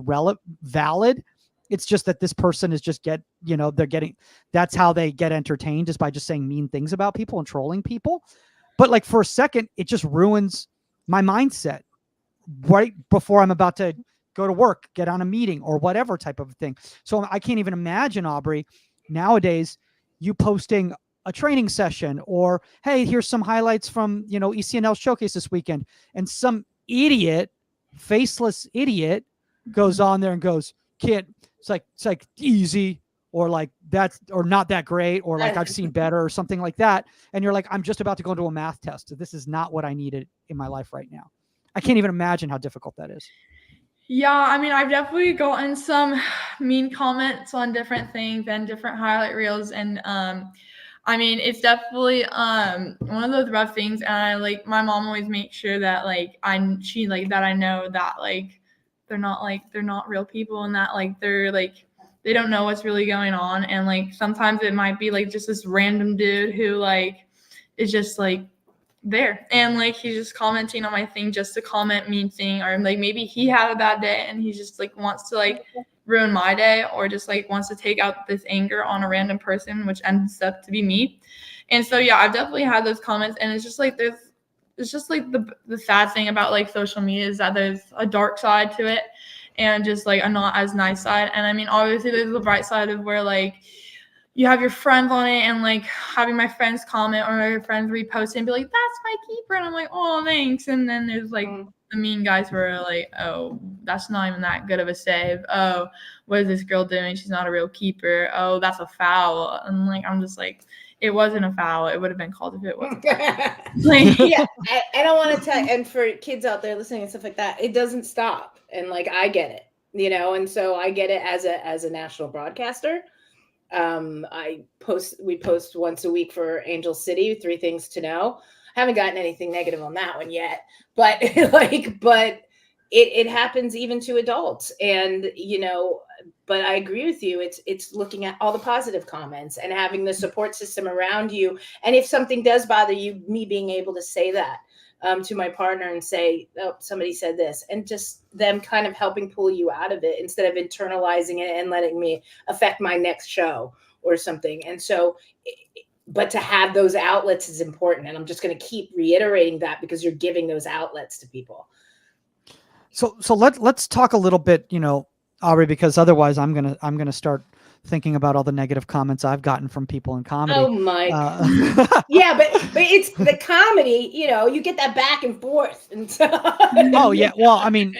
Speaker 2: valid. It's just that this person is just that's how they get entertained, is by just saying mean things about people and trolling people. But like, for a second, it just ruins my mindset right before I'm about to go to work, get on a meeting or whatever type of thing. So I can't even imagine, Aubrey, nowadays, you posting a training session, or, hey, here's some highlights from, ECNL showcase this weekend. And some idiot, faceless idiot, goes on there and goes, it's like easy, or like that's, or not that great, or like I've seen better, or something like that. And you're like, I'm just about to go into a math test. This is not what I needed in my life right now. I can't even imagine how difficult that is.
Speaker 3: Yeah, I mean, I've definitely gotten some mean comments on different things and different highlight reels, and I mean, it's definitely one of those rough things, and my mom always makes sure that that I know that they're not real people, and that they're they don't know what's really going on, and sometimes it might be just this random dude who is just there, and he's just commenting on my thing just to comment mean thing, or maybe he had a bad day and he just wants to ruin my day, or just wants to take out this anger on a random person, which ends up to be me. And so yeah, I've definitely had those comments, and it's just the sad thing about social media is that there's a dark side to it, and just a not as nice side. And I mean, obviously there's the bright side of where you have your friends on it, and having my friends comment or your friends repost it and be like, that's my keeper, and I'm like, oh, thanks. And then there's the mean guys who are oh, that's not even that good of a save. Oh, what is this girl doing? She's not a real keeper. Oh, that's a foul. And I'm just it wasn't a foul. It would have been called if it wasn't.
Speaker 4: Yeah, I don't want to tell. And for kids out there listening and stuff like that, it doesn't stop. And I get it, and so I get it as a national broadcaster. We post once a week for Angel City, 3 things to know. I haven't gotten anything negative on that one yet, but it happens even to adults, and but I agree with you. It's looking at all the positive comments and having the support system around you. And if something does bother you, me being able to say that to my partner and say, oh, somebody said this, and just them kind of helping pull you out of it instead of internalizing it and letting me affect my next show or something. And so, but to have those outlets is important. And I'm just going to keep reiterating that, because you're giving those outlets to people.
Speaker 2: So let's talk a little bit, Aubrey, because otherwise I'm gonna start thinking about all the negative comments I've gotten from people in comedy.
Speaker 4: Oh my. Yeah, but it's the comedy, you get that back and forth. And so,
Speaker 2: Oh yeah. Well, I mean,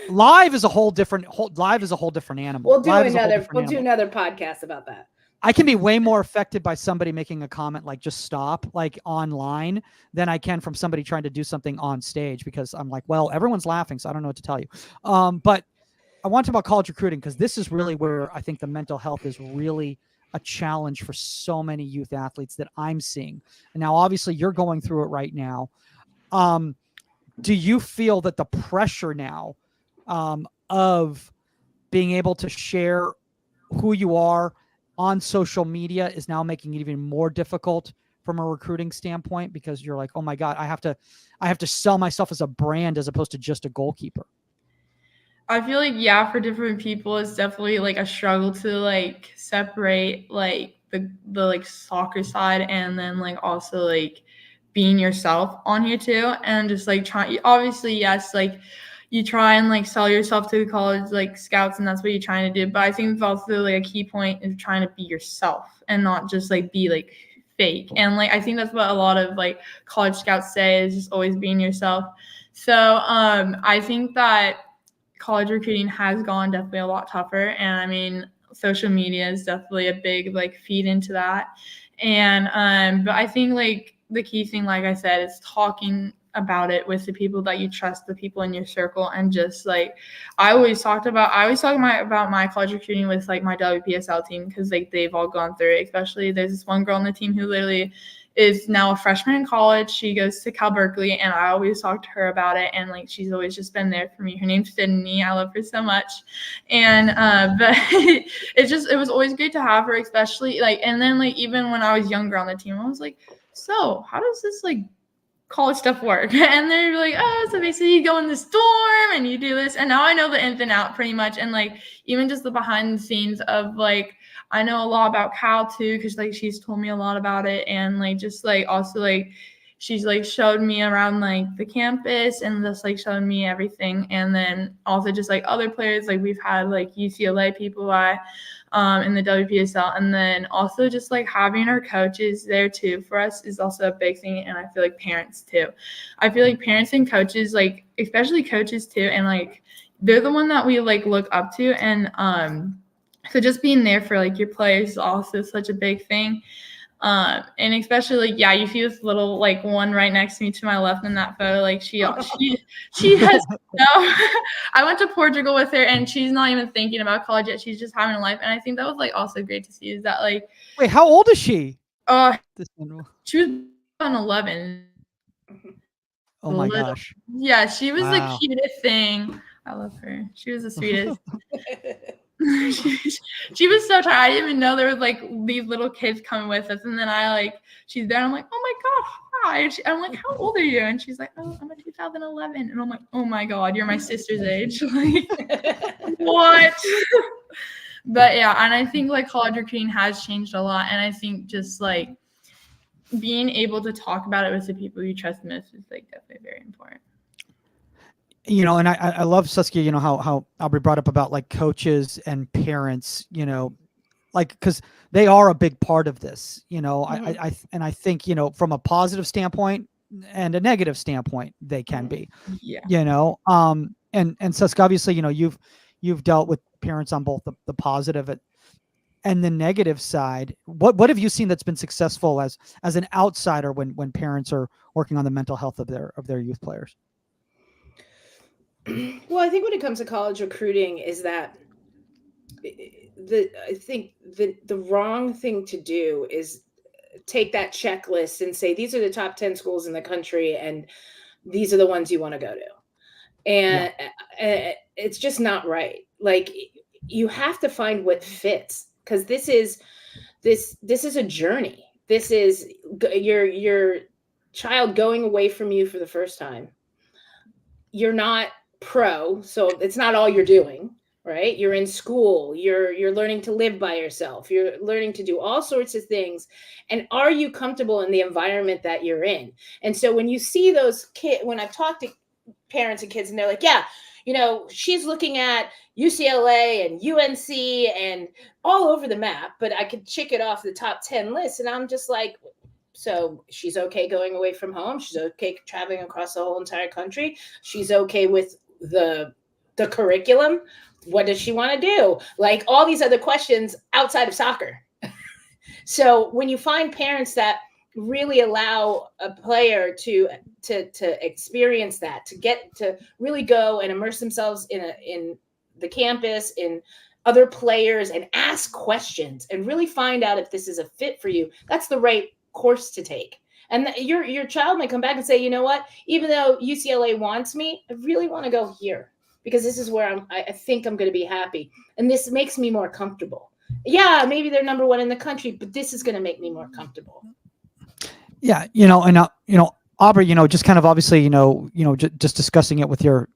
Speaker 2: live is a whole different animal.
Speaker 4: We'll do
Speaker 2: Live is a whole
Speaker 4: another
Speaker 2: different animal.
Speaker 4: another podcast about that.
Speaker 2: I can be way more affected by somebody making a comment like just stop, like online, than I can from somebody trying to do something on stage, because I'm like, well, everyone's laughing, so I don't know what to tell you. But I want to talk about college recruiting, because this is really where I think the mental health is really a challenge for so many youth athletes that I'm seeing. And now, obviously, you're going through it right now. Do you feel that the pressure now of being able to share who you are on social media is now making it even more difficult from a recruiting standpoint, because you're like, oh my God, I have to sell myself as a brand as opposed to just a goalkeeper?
Speaker 3: I feel like, yeah, for different people, it's definitely like a struggle to like separate like the like soccer side and then like also like being yourself on here too, and just like trying. Obviously, yes, like you try and like sell yourself to the college like scouts, and that's what you're trying to do. But I think it's also like a key point is trying to be yourself and not just like be like fake. And like I think that's what a lot of like college scouts say, is just always being yourself. So I think that college recruiting has gone definitely a lot tougher, and I mean social media is definitely a big like feed into that. And but I think like the key thing, like I said, is talking about it with the people that you trust, the people in your circle, and just like I always talk about my college recruiting with like my WPSL team, because like they've all gone through it. Especially there's this one girl on the team who literally is now a freshman in college. She goes to Cal Berkeley, and I always talk to her about it, and like she's always just been there for me. Her name's Sydney. I love her so much. And but it was always great to have her, especially like, and then like even when I was younger on the team, I was like, so how does this like college stuff work? And they're like, oh, so basically you go in this dorm and you do this. And now I know the ins and out pretty much, and like even just the behind the scenes of like I know a lot about Cal too, because like she's told me a lot about it, and like just like also like she's like showed me around like the campus and just like showed me everything. And then also just like other players, like we've had like UCLA people in the WPSL, and then also just like having our coaches there too for us is also a big thing. And I feel like parents too. I feel like parents and coaches, like especially coaches too, and like they're the one that we like look up to. And so just being there for like your players is also such a big thing. And especially like, yeah, you see this little like one right next to me to my left in that photo, like she has no I went to Portugal with her, and she's not even thinking about college yet. She's just having a life. And I think that was like also great to see, is that like,
Speaker 2: wait, how old is she?
Speaker 3: She was on 11.
Speaker 2: Oh my gosh.
Speaker 3: Yeah, she was the
Speaker 2: Wow.
Speaker 3: cutest thing. I love her. She was the sweetest. She was so tired. I didn't even know there was like these little kids coming with us. And then she's there, and I'm like, oh my God, hi. I'm like, how old are you? And she's like, oh, I'm a 2011. And I'm like, oh my God, you're my sister's age. Like, what? But yeah, and I think like college recruiting has changed a lot. And I think just like being able to talk about it with the people you trust most is like definitely very important.
Speaker 2: And I love, Saskia, how Aubrey brought up about like coaches and parents, like, because they are a big part of this,
Speaker 4: Mm-hmm.
Speaker 2: I think, from a positive standpoint and a negative standpoint, they can be,
Speaker 3: Yeah.
Speaker 2: And Saskia, obviously, you've dealt with parents on both the positive and the negative side. What have you seen that's been successful as an outsider when parents are working on the mental health of their youth players?
Speaker 4: Well, I think when it comes to college recruiting is that I think the wrong thing to do is take that checklist and say, these are the top 10 schools in the country, and these are the ones you want to go to. And it's just not right. Like, you have to find what fits, because this is a journey. This is your child going away from you for the first time. You're not pro, so it's not all you're doing, right? You're in school, you're learning to live by yourself, you're learning to do all sorts of things. And are you comfortable in the environment that you're in? And so when you see those kids, when I've talked to parents and kids, and they're like, yeah, she's looking at UCLA and UNC and all over the map, but I could check it off the top 10 list. And I'm just like, so she's okay going away from home. She's okay traveling across the whole entire country. She's okay with the curriculum. What does she want to do? Like all these other questions outside of soccer. So when you find parents that really allow a player to experience that, to get to really go and immerse themselves in the campus, in other players, and ask questions and really find out if this is a fit for you, that's the right course to take. And your child might come back and say, you know what, even though UCLA wants me, I really want to go here because this is where I think I'm going to be happy. And this makes me more comfortable. Yeah, maybe they're number one in the country, but this is going to make me more comfortable.
Speaker 2: Yeah. Aubrey, just kind of obviously, just discussing it with your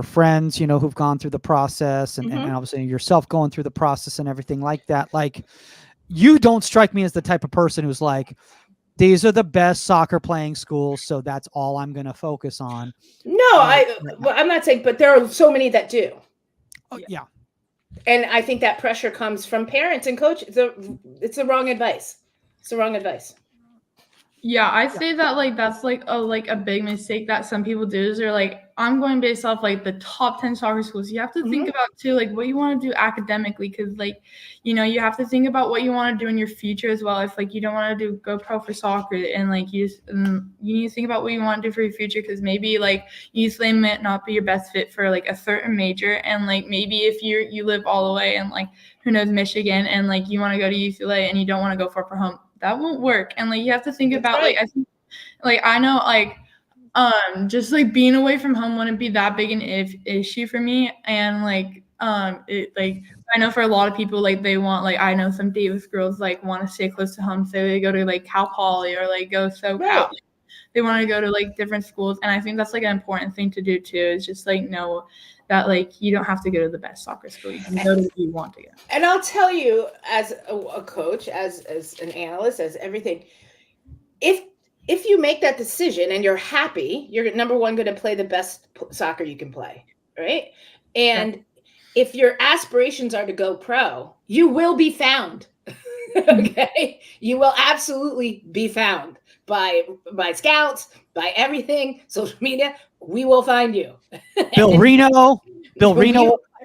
Speaker 2: friends, who've gone through the process and obviously yourself going through the process and everything like that. Like, you don't strike me as the type of person who's like, these are the best soccer playing schools, so that's all I'm going to focus on.
Speaker 4: No, I'm not saying, but there are so many that do.
Speaker 2: Oh, yeah.
Speaker 4: And I think that pressure comes from parents and coaches. It's the wrong advice. It's the wrong advice.
Speaker 3: Yeah, I say that like that's like a big mistake that some people do is they're like, I'm going based off like the top 10 soccer schools. You have to think about too like what you want to do academically, because like, you have to think about what you want to do in your future as well. If like you don't want to go pro for soccer and like you need to think about what you want to do for your future, because maybe like UCLA might not be your best fit for like a certain major, and like maybe if you live all the way in like who knows Michigan and like you want to go to UCLA and you don't want to go far from home, that won't work. And like you have to think about like I think like I know like just like being away from home wouldn't be that big an issue for me. And like it like I know for a lot of people like they want like I know some Davis girls like want to stay close to home, so they go to like Cal Poly or like go SoCal. Right. They want to go to like different schools, and I think that's like an important thing to do too. Is just like know that like you don't have to go to the best soccer school. You can go to where you want to go.
Speaker 4: And I'll tell you, as a coach, as an analyst, as everything, if you make that decision and you're happy, you're number one going to play the best soccer you can play, right? And if your aspirations are to go pro, you will be found. Okay, you will absolutely be found by scouts, by everything, social media. We will find you.
Speaker 2: Bill Reno.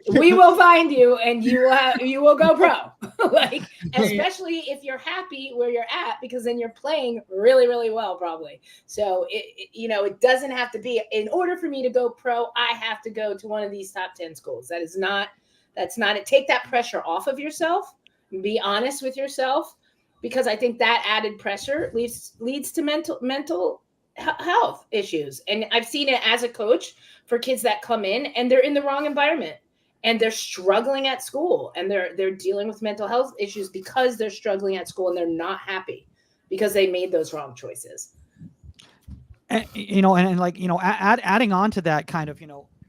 Speaker 4: We will find you, and you will go pro. Like, especially if you're happy where you're at, because then you're playing really, really well, probably. So it doesn't have to be. In order for me to go pro, I have to go to one of these top 10 schools. That's not it. Take that pressure off of yourself. Be honest with yourself, because I think that added pressure leads to mental health issues. And I've seen it as a coach for kids that come in and they're in the wrong environment and they're struggling at school and they're dealing with mental health issues because they're struggling at school and they're not happy because they made those wrong choices.
Speaker 2: And, adding on to that kind of,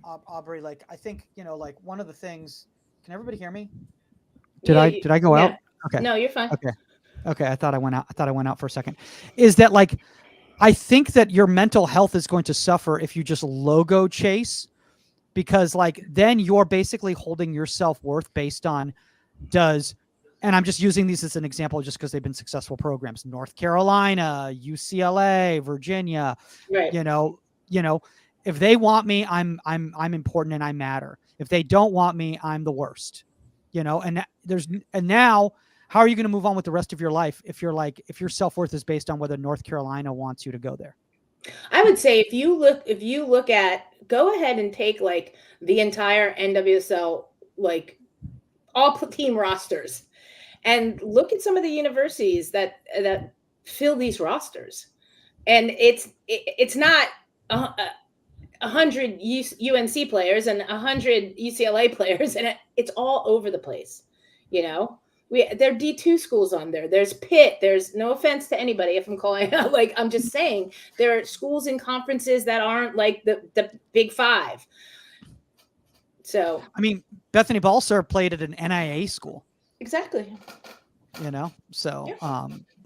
Speaker 2: Aubrey, like, I think, like one of the things, can everybody hear me? Did I go out? Okay.
Speaker 4: No, you're fine.
Speaker 2: Okay. I thought I went out for a second. Is that like, I think that your mental health is going to suffer if you just logo chase, because like then you're basically holding your self-worth based on and I'm just using these as an example just because they've been successful programs, North Carolina, UCLA, Virginia, right. If they want me, I'm important and I matter. If they don't want me, I'm the worst, and now how are you going to move on with the rest of your life if your self-worth is based on whether North Carolina wants you to go there?
Speaker 4: I would say if you look at, go ahead and take like the entire NWSL, like all team rosters, and look at some of the universities that fill these rosters, and it's not 100 UNC players and 100 UCLA players, and it's all over the place, There are D2 schools on there. There's Pitt. There's, no offense to anybody if I'm calling out, like, I'm just saying there are schools and conferences that aren't like the Big Five. So,
Speaker 2: I mean, Bethany Balser played at an NIA school.
Speaker 4: Exactly.
Speaker 2: So,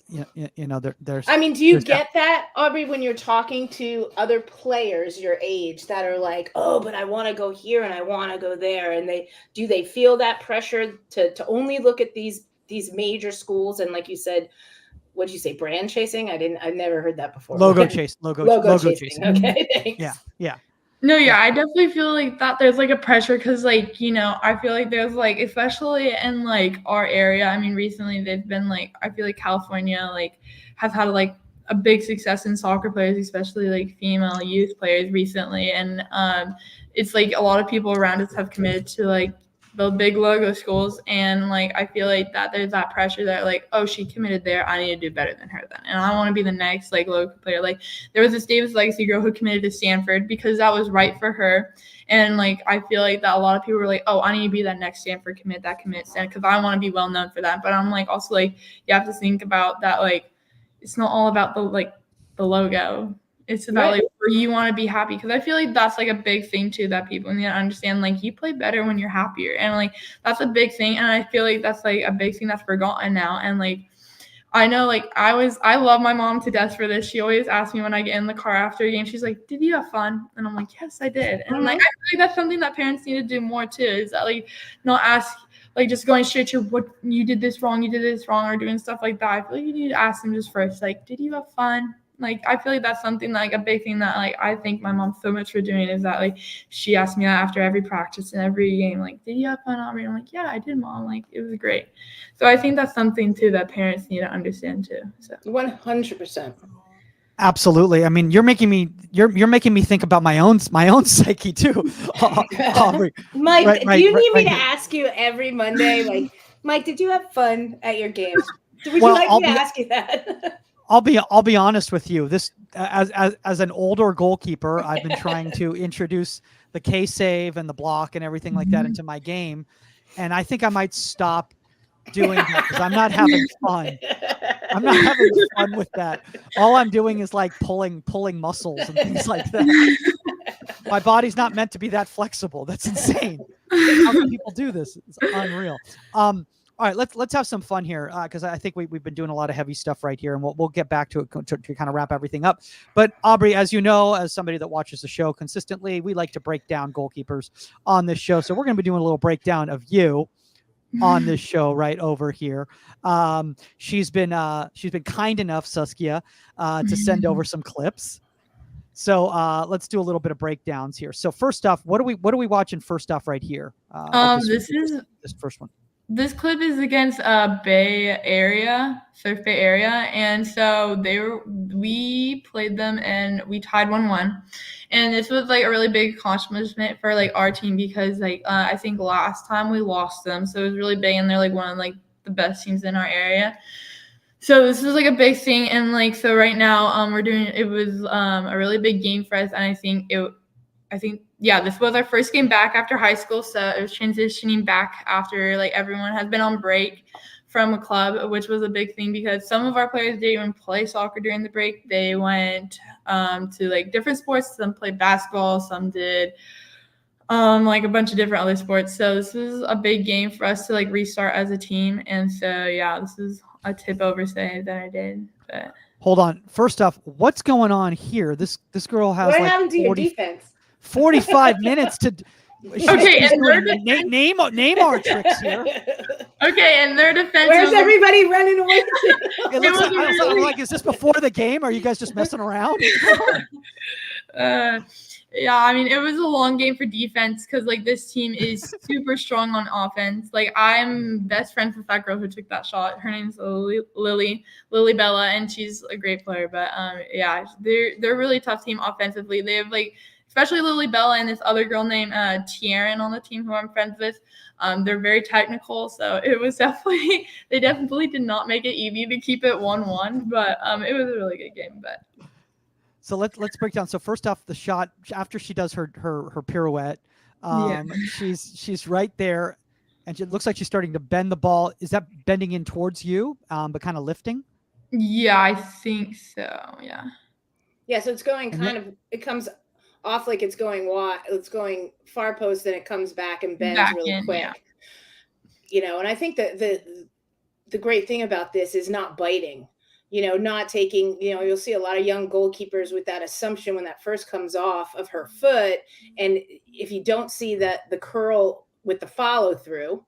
Speaker 2: there's.
Speaker 4: I mean, do you
Speaker 2: there's
Speaker 4: get that, Aubrey, when you're talking to other players your age that are like, oh, but I want to go here and I want to go there, and do they feel that pressure to only look at these major schools, and like you said, what'd you say, brand chasing? I've never heard that before.
Speaker 2: logo chase, logo chasing.
Speaker 4: Okay, thanks.
Speaker 2: Yeah.
Speaker 3: No, yeah, I definitely feel like that there's like a pressure because like, I feel like there's like, especially in like our area, I mean, recently they've been like, I feel like California like has had like a big success in soccer players, especially like female youth players recently. And it's like a lot of people around us have committed to like the big logo schools, and like I feel like that there's that pressure that like, oh, she committed there, I need to do better than her then, and I want to be the next like logo player. Like there was this Davis Legacy girl who committed to Stanford because that was right for her, and like I feel like that a lot of people were like, oh, I need to be that next Stanford commit because I want to be well known for that. But I'm like also like you have to think about that, like it's not all about the logo. It's about like where you want to be happy, because I feel like that's like a big thing too that people need to understand. Like you play better when you're happier, and like that's a big thing. And I feel like that's like a big thing that's forgotten now. And like I know like I love my mom to death for this. She always asks me when I get in the car after a game, she's like, "Did you have fun?" And I'm like, "Yes, I did." And like I feel like that's something that parents need to do more too. Is that like not ask like just going straight to what you did this wrong, or doing stuff like that. I feel like you need to ask them just first, like, "Did you have fun?" Like, I feel like that's something like a big thing that like I thank my mom so much for doing, is that like she asked me that after every practice and every game, like, "Did you have fun, Aubrey?" I'm like, "Yeah, I did, Mom. Like, it was great." So I think that's something too that parents need to understand too. So
Speaker 4: 100%.
Speaker 2: Absolutely. I mean, you're making me think about my own psyche too. Aubrey.
Speaker 4: Mike, do you need me to ask you every Monday, like, Mike, did you have fun at your games? Would you like me to ask you that?
Speaker 2: I'll be honest with you. This as an older goalkeeper, I've been trying to introduce the K save and the block and everything like that into my game, and I think I might stop doing that because I'm not having fun. I'm not having fun with that. All I'm doing is like pulling muscles and things like that. My body's not meant to be that flexible. That's insane. How can people do this? It's unreal. All right, let's have some fun here because I think we've been doing a lot of heavy stuff right here, and we'll get back to it to kind of wrap everything up. But Aubrey, as you know, as somebody that watches the show consistently, we like to break down goalkeepers on this show. So we're going to be doing a little breakdown of you on this show right over here. She's been kind enough, Saskia, to send over some clips. So let's do a little bit of breakdowns here. So first off, what are we watching first off right here? This first one.
Speaker 3: This clip is against Surf Bay Area, and so we played them and we tied 1-1, and this was like a really big accomplishment for like our team because like I think last time we lost them, so it was really big, and they're like one of like the best teams in our area. So this was like a big thing, and like so right now it was a really big game for us, and I think this was our first game back after high school, so it was transitioning back after like everyone has been on break from a club, which was a big thing because some of our players didn't even play soccer during the break. They went to like different sports. Some played basketball, some did like a bunch of different other sports. So this was a big game for us to like restart as a team, and so yeah, this is a tip over say that I did. But hold
Speaker 2: on, first off, what's going on here? This girl has
Speaker 4: what
Speaker 2: like
Speaker 4: happened to your defense?
Speaker 2: 45 minutes to name our tricks here.
Speaker 3: Okay, and their defense.
Speaker 4: Where's everybody running away?
Speaker 2: It looks like, is this before the game? Are you guys just messing around?
Speaker 3: Yeah, I mean, it was a long game for defense because like this team is super strong on offense. Like I'm best friends with that girl who took that shot. Her name's Lily Bella, and she's a great player. But yeah, they're a really tough team offensively. They have like, especially Lily Bella and this other girl named Tiaran on the team who I'm friends with. They're very technical, so it was they definitely did not make it easy to keep it 1-1, but it was a really good game. But
Speaker 2: so let's break down. So first off, the shot after she does her pirouette, she's right there, and it looks like she's starting to bend the ball. Is that bending in towards you, but kind of lifting?
Speaker 3: Yeah, I think so. Yeah.
Speaker 4: Yeah, so it's going it comes off like it's going wide, it's going far post, then it comes back and bends really quick. Yeah. You know, and I think that the great thing about this is not biting. not taking, you'll see a lot of young goalkeepers with that assumption when that first comes off of her foot. And if you don't see that the curl with the follow through,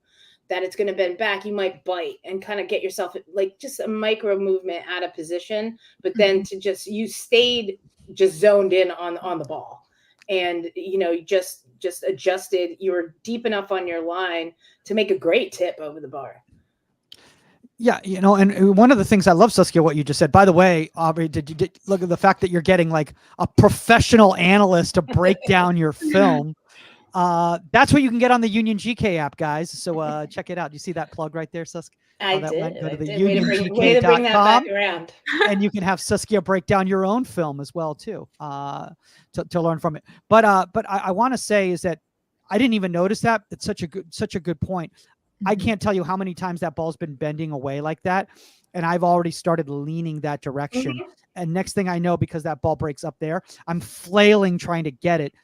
Speaker 4: that it's going to bend back, you might bite and kind of get yourself like just a micro movement out of position. But then you stayed just zoned in on the ball, and just adjusted. You were deep enough on your line to make a great tip over the bar.
Speaker 2: Yeah, and one of the things I love, Saskia, what you just said. By the way, Aubrey, did you look at the fact that you're getting like a professional analyst to break down your film? That's what you can get on the Union GK app, guys. So check it out. You see that plug right there, Saskia?
Speaker 4: I
Speaker 2: that
Speaker 4: did.
Speaker 2: Went? Go to the
Speaker 4: way to bring that back around.
Speaker 2: And you can have Saskia break down your own film as well too, to learn from it. But I want to say is that I didn't even notice that. It's such a good point. I can't tell you how many times that ball's been bending away like that, and I've already started leaning that direction. And next thing I know, because that ball breaks up there, I'm flailing trying to get it.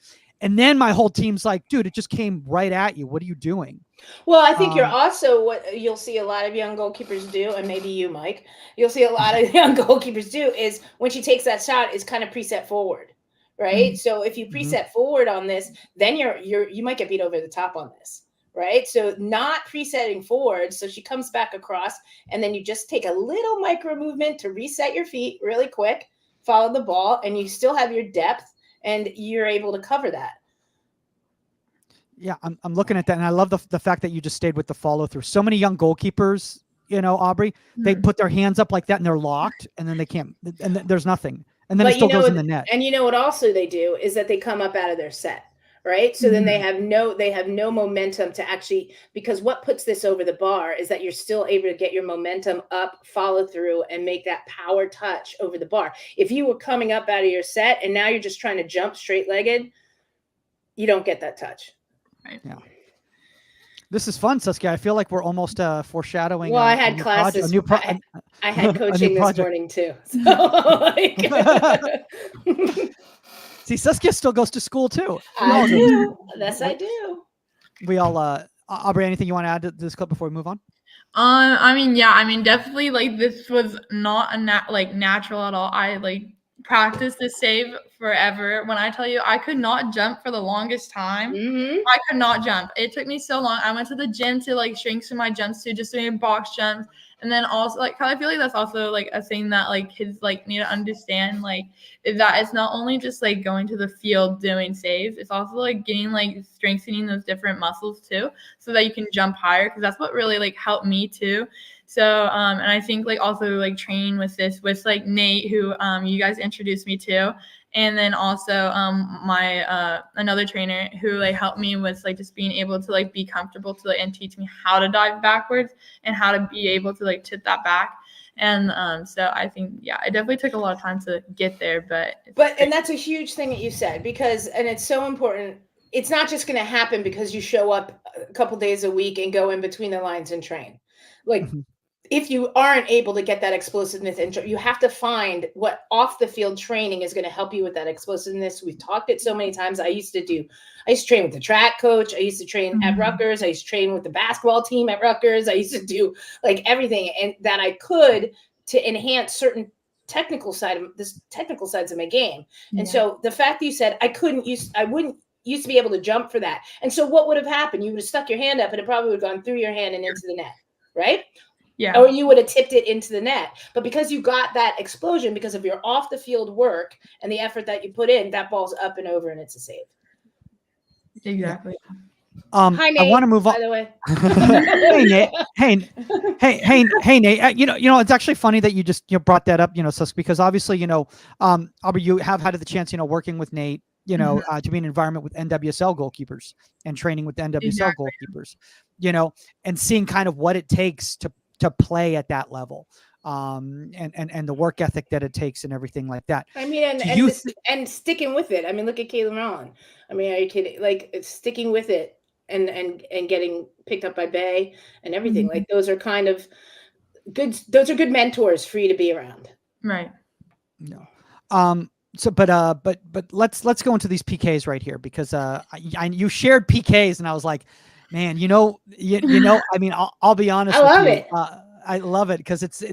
Speaker 2: And then my whole team's like, dude, it just came right at you. What are you doing?
Speaker 4: Well, I think you're also, what you'll see a lot of young goalkeepers do, and maybe you, Mike, you'll see a lot of young goalkeepers do is when she takes that shot is kind of preset forward, right? So if you preset forward on this, then you might get beat over the top on this, right? So not presetting forward. So she comes back across, and then you just take a little micro movement to reset your feet really quick, follow the ball, and you still have your depth, and you're able to cover that.
Speaker 2: Yeah, I'm looking at that, and I love the fact that you just stayed with the follow through. So many young goalkeepers, Aubrey, they put their hands up like that, and they're locked, and then they can't, and there's nothing, and then it still goes in the net.
Speaker 4: And what also they do is that they come up out of their set, right? So then they have no momentum to actually, because what puts this over the bar is that you're still able to get your momentum up, follow through, and make that power touch over the bar. If you were coming up out of your set and now you're just trying to jump straight legged, you don't get that touch.
Speaker 3: Right.
Speaker 2: Yeah. This is fun, Saskia. I feel like we're almost foreshadowing.
Speaker 4: Well, I had classes. I had coaching this morning too. So,
Speaker 2: see, Saskia still goes to school too.
Speaker 4: I do. Yes, I do.
Speaker 2: We all, Aubrey, anything you want to add to this clip before we move on?
Speaker 3: Definitely, like, this was not natural at all. I practiced this save forever. When I tell you, I could not jump for the longest time. I could not jump. It took me so long. I went to the gym to strengthen my jumps to just doing box jumps. And then also, I feel like that's also a thing that kids need to understand, is that it's not only just going to the field doing saves, it's also getting strengthening those different muscles too, so that you can jump higher, because that's what really helped me too. So and I think also training with this with Nate, who you guys introduced me to, and then also my another trainer who helped me with just being able to be comfortable to and teach me how to dive backwards and how to be able to tip that back. And so I think, it definitely took a lot of time to get there,
Speaker 4: and that's a huge thing that you said, and it's so important. It's not just going to happen because you show up a couple days a week and go in between the lines and train. If you aren't able to get that explosiveness, you have to find what off the field training is going to help you with that explosiveness. We've talked it so many times. I used to train with the track coach. I used to train at Rutgers. I used to train with the basketball team at Rutgers. I used to do everything and that I could to enhance certain technical sides of my game. And so the fact that you said I wouldn't used to be able to jump for that. And so what would have happened? You would have stuck your hand up and it probably would have gone through your hand and into the net, right?
Speaker 3: Yeah.
Speaker 4: Or you would have tipped it into the net. But because you got that explosion, because of your off the field work and the effort that you put in, that ball's up and over and it's a save.
Speaker 3: Exactly.
Speaker 4: Hi, Nate,
Speaker 2: I want to move on.
Speaker 4: By the way.
Speaker 2: Hey, Nate. Hey, Nate. It's actually funny that you just brought that up. Because obviously, Aubrey, you have had the chance, working with Nate, to be in an environment with NWSL goalkeepers and training with NWSL goalkeepers, and seeing kind of what it takes to play at that level, and the work ethic that it takes and everything like that.
Speaker 4: And sticking with it. Look at Caitlin Rollin. Are you kidding? It's sticking with it and getting picked up by Bay and everything. Those are kind of good. Those are good mentors for you to be around.
Speaker 3: Right.
Speaker 2: No. So, but let's go into these PKs right here, because you shared PKs and I was like, man, I'll be honest.
Speaker 4: I love it.
Speaker 2: I love it because it's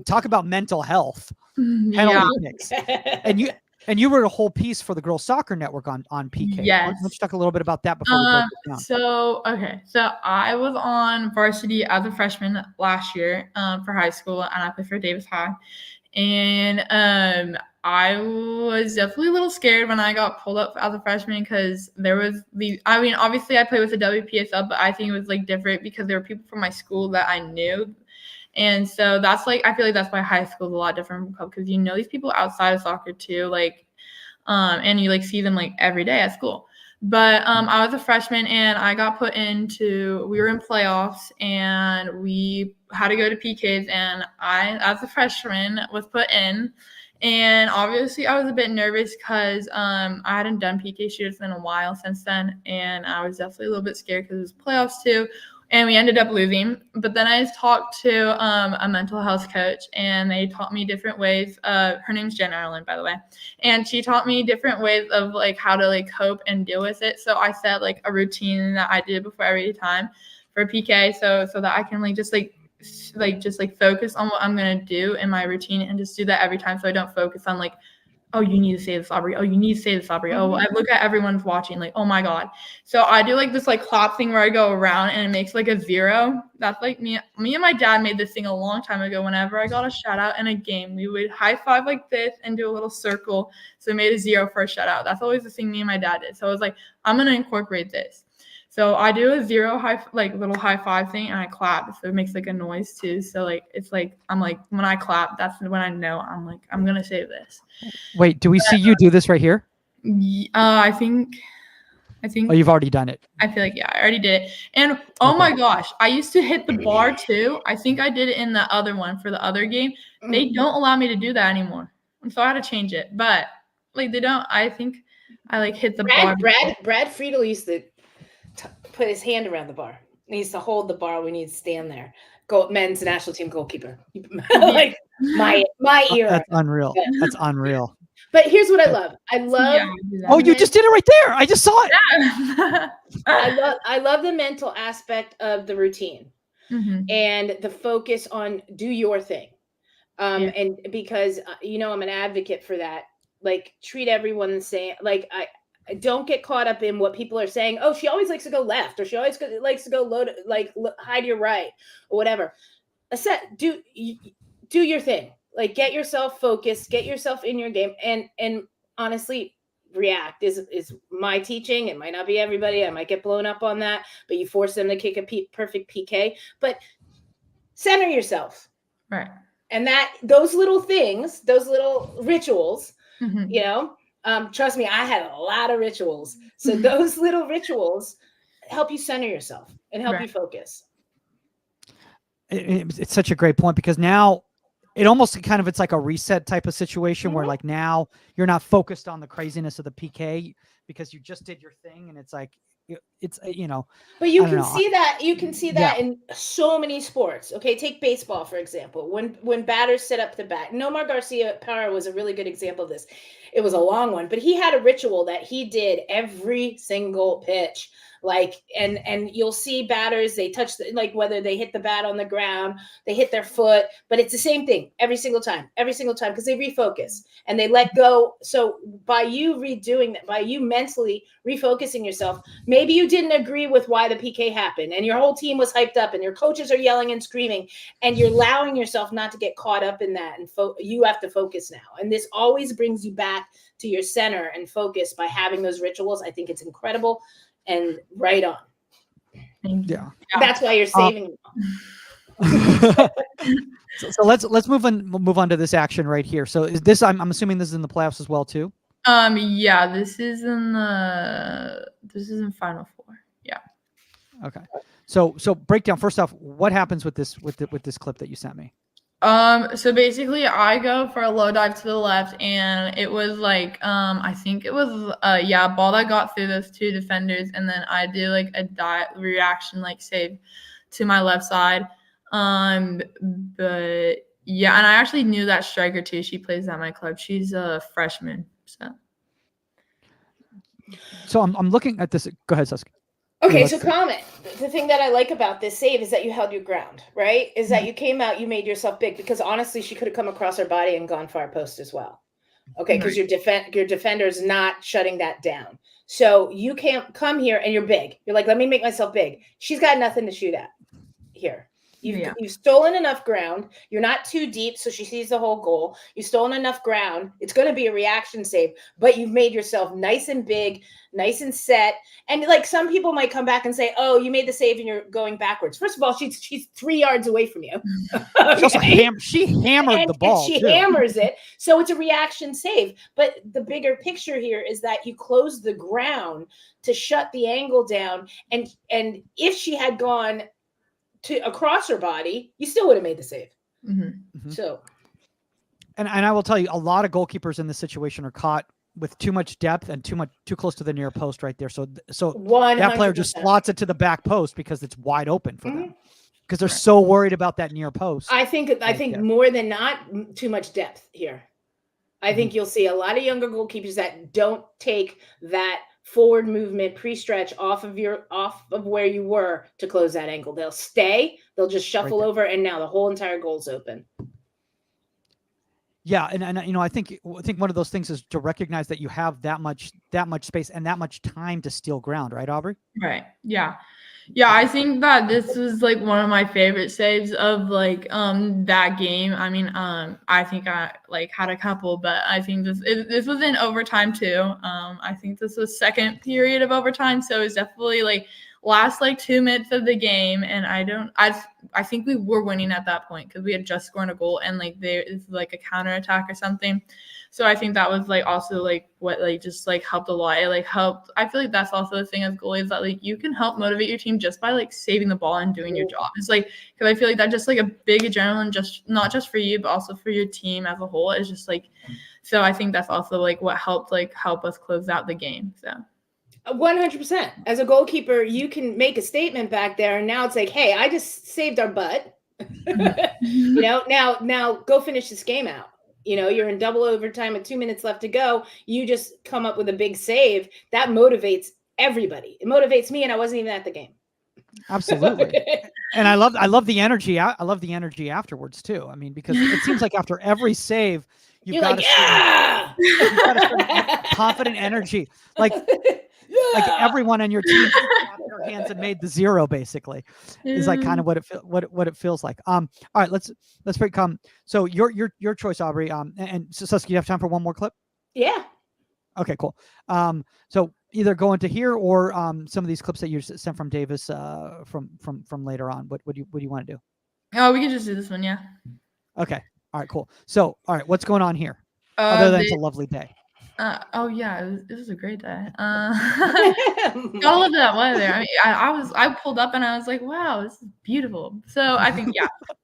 Speaker 2: talk about mental health.
Speaker 3: Yeah.
Speaker 2: Penalty kicks. And you wrote a whole piece for the Girls Soccer Network on PK.
Speaker 3: Yes.
Speaker 2: Why don't you talk a little bit about that before we break it down?
Speaker 3: So I was on varsity as a freshman last year for high school, and I played for Davis High. And I was definitely a little scared when I got pulled up as a freshman because there was obviously I played with the WPSL, but I think it was like different because there were people from my school that I knew. And so that's like, I feel like that's why high school is a lot different from club because you know these people outside of soccer too, like, and you like see them like every day at school. But I was a freshman and I got put into, we were in playoffs and we had to go to PKs, and I, as a freshman, was put in. And obviously I was a bit nervous because I hadn't done PK shoots in a while since then. And I was definitely a little bit scared because it was playoffs too. And we ended up losing. But then I talked to a mental health coach, and they taught me different ways. Her name's Jen Ireland, by the way. And she taught me different ways of like how to like cope and deal with it. So I set like a routine that I did before every time for PK, so that I can like just focus on what I'm gonna do in my routine and just do that every time. So I don't focus on like, oh, you need to say this, Aubrey. Oh, you need to say this, Aubrey. Oh, I look at everyone's watching, like, oh my God. So I do like this like clap thing where I go around and it makes like a 0. That's like me and my dad made this thing a long time ago. Whenever I got a shutout in a game, we would high five like this and do a little circle. So we made a 0 for a shutout. That's always the thing me and my dad did. So I was like, I'm going to incorporate this. So I do a 0 little high five thing, and I clap. So it makes like a noise too. So like it's like I'm like when I clap, that's when I know I'm like I'm gonna say this.
Speaker 2: Wait, do we see you do this right here?
Speaker 3: I think.
Speaker 2: Oh, you've already done it.
Speaker 3: I feel like I already did it. And oh my gosh, I used to hit the bar too. I think I did it in the other one for the other game. They don't allow me to do that anymore, and so I had to change it. But like they don't. I think I like hit the bar.
Speaker 4: Brad Friedel used to put his hand around the bar. He used to hold the bar when he'd stand there. Men's national team goalkeeper. Like my era.
Speaker 2: That's unreal. That's unreal.
Speaker 4: But here's what I love.
Speaker 2: Oh, you just did it right there. I just saw it.
Speaker 3: Yeah.
Speaker 4: I love the mental aspect of the routine and the focus on do your thing. And because I'm an advocate for that. Like treat everyone the same. Like I don't get caught up in what people are saying. Oh, she always likes to go left, or she always likes to go low, high to your right, or whatever. Do your thing. Like get yourself focused, get yourself in your game, and honestly, react is my teaching. It might not be everybody. I might get blown up on that, but you force them to kick a perfect PK. But center yourself,
Speaker 3: right?
Speaker 4: And those little things, those little rituals, trust me, I had a lot of rituals. So those little rituals help you center yourself and help you focus.
Speaker 2: It's such a great point because now it almost kind of, it's like a reset type of situation where like now you're not focused on the craziness of the PK because you just did your thing. And it's like, but
Speaker 4: you can see that in so many sports. Okay, take baseball for example. When batters set up the bat, Nomar Garcia Parra was a really good example of this. It was a long one, but he had a ritual that he did every single pitch. Like, and you'll see batters, they touch whether they hit the bat on the ground, they hit their foot, but it's the same thing every single time, because they refocus and they let go. So by you redoing that, by you mentally refocusing yourself, maybe you didn't agree with why the PK happened and your whole team was hyped up and your coaches are yelling and screaming and you're allowing yourself not to get caught up in that. And you have to focus now. And this always brings you back to your center and focus by having those rituals. I think it's incredible. And right on.
Speaker 2: Yeah.
Speaker 4: That's why you're saving.
Speaker 2: So let's move on to this action right here. So is this, I'm assuming this is in the playoffs as well too?
Speaker 3: Yeah, this is in Final Four. Yeah.
Speaker 2: Okay. So breakdown, first off, what happens with this clip that you sent me?
Speaker 3: So basically I go for a low dive to the left and it was like, I think it was, a ball that got through those two defenders. And then I do like a reaction, like save to my left side. But yeah, and I actually knew that striker too. She plays at my club. She's a freshman. So
Speaker 2: I'm looking at this. Go ahead, Sasuke.
Speaker 4: Okay,
Speaker 2: let's
Speaker 4: so
Speaker 2: see.
Speaker 4: comment. The thing that I like about this save is that you held your ground, right? Is that you came out, you made yourself big, because honestly, she could have come across her body and gone far post as well. Okay, because your defender is not shutting that down. So you can't come here and you're big. You're like, let me make myself big. She's got nothing to shoot at here. You've stolen enough ground. You're not too deep, so she sees the whole goal. You've stolen enough ground. It's going to be a reaction save, but you've made yourself nice and big, nice and set. And like some people might come back and say, "Oh, you made the save and you're going backwards." First of all, she's 3 yards away from you.
Speaker 2: She also hammered the ball.
Speaker 4: And she
Speaker 2: too.
Speaker 4: hammers it, so it's a reaction save. But the bigger picture here is that you close the ground to shut the angle down, and if she had gone to across her body, you still would have made the save. So,
Speaker 2: and I will tell you, a lot of goalkeepers in this situation are caught with too much depth and too close to the near post right there. So
Speaker 4: 100%.
Speaker 2: that player just slots it to the back post because it's wide open for them, because they're so worried about that near post.
Speaker 4: I think more than not, too much depth here. I think you'll see a lot of younger goalkeepers that don't take that forward movement pre-stretch off of where you were to close that angle. They'll stay, they'll just shuffle over, and now the whole entire goal's open.
Speaker 2: Yeah, and you know, I think one of those things is to recognize that you have that much space and that much time to steal ground, right, Aubrey?
Speaker 3: Right. Yeah. Yeah, I think that this was like one of my favorite saves of like that game. I mean, I think I like had a couple, but I think this was in overtime too. I think this was second period of overtime, so it's definitely like last like 2 minutes of the game, and I think we were winning at that point because we had just scored a goal and like there is like a counterattack or something. So I think that was like also like what like just like helped a lot. It like helped. I feel like that's also the thing as goalies, that like you can help motivate your team just by like saving the ball and doing your job. It's like, because I feel like that just like a big adrenaline, just not just for you but also for your team as a whole. It's just like, so I think that's also like what helped like help us close out the game. So
Speaker 4: 100%. As a goalkeeper, you can make a statement back there, and now it's like, hey, I just saved our butt. You know, now go finish this game out. You know, you're in double overtime with 2 minutes left to go. You just come up with a big save. That motivates everybody. It motivates me, and I wasn't even at the game.
Speaker 2: Absolutely. And I love the energy. I love the energy afterwards too. I mean, because it seems like after every save, you've got a confident energy. Like everyone on your team clapped their hands and made the zero, basically, is like kind of what it feels like. All right, let's break. So your choice, Aubrey. And Susky, you have time for one more clip?
Speaker 4: Yeah.
Speaker 2: Okay, cool. So either go into here or some of these clips that you sent from Davis from later on. What do you want to do?
Speaker 3: Oh, we can just do this one, yeah.
Speaker 2: Okay. All right, cool. So, all right, what's going on here? Other than it's a lovely day.
Speaker 3: Oh yeah, it was a great day. Gotta love that weather. I mean, I pulled up and I was like, wow, this is beautiful. So I think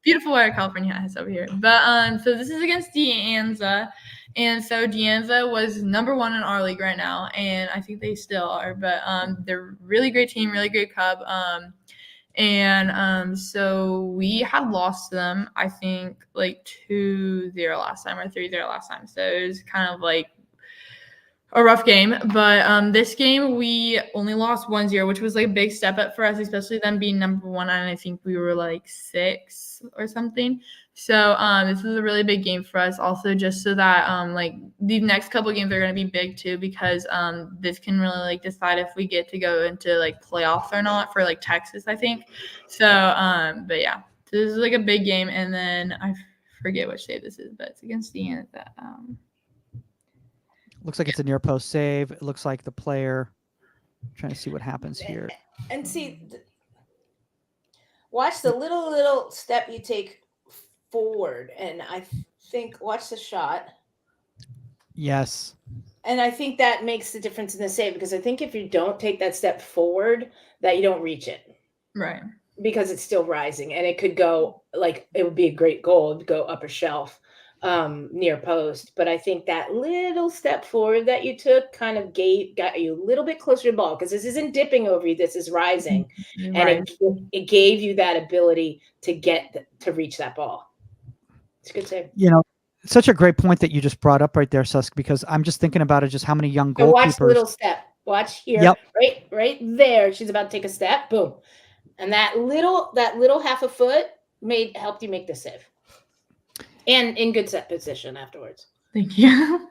Speaker 3: beautiful weather California has over here. But so this is against De Anza, and so De Anza was number 1 in our league right now, and I think they still are. But they're a really great team, really great club. And so we had lost them, I think like 2-0 last time or 3-0 last time. So it was kind of like a rough game, but this game we only lost 1-0, which was like a big step up for us, especially them being number 1, and I think we were like 6 or something. So this is a really big game for us, also just so that like the next couple of games are going to be big too, because this can really like decide if we get to go into like playoffs or not for like Texas, I think. So but yeah, so this is like a big game, and then I forget which save this is, but it's against the end.
Speaker 2: Looks like it's a near post save. It looks like the player, trying to see what happens here.
Speaker 4: And see, watch the little step you take forward. And I think, watch the shot.
Speaker 2: Yes.
Speaker 4: And I think that makes the difference in the save, because I think if you don't take that step forward, that you don't reach it.
Speaker 3: Right.
Speaker 4: Because it's still rising, and it could go, like, it would be a great goal. It would go upper shelf. Near post, but I think that little step forward that you took kind of got you a little bit closer to the ball, because this isn't dipping over you, this is rising, and it gave you that ability to reach that ball. It's a good save.
Speaker 2: You know, such a great point that you just brought up right there, Susk, because I'm just thinking about it, just how many young goalkeepers.
Speaker 4: So watch the little step. Watch here.
Speaker 2: Yep.
Speaker 4: Right there. She's about to take a step. Boom. And that little half a foot helped you make the save. And in good set position afterwards.
Speaker 3: Thank you.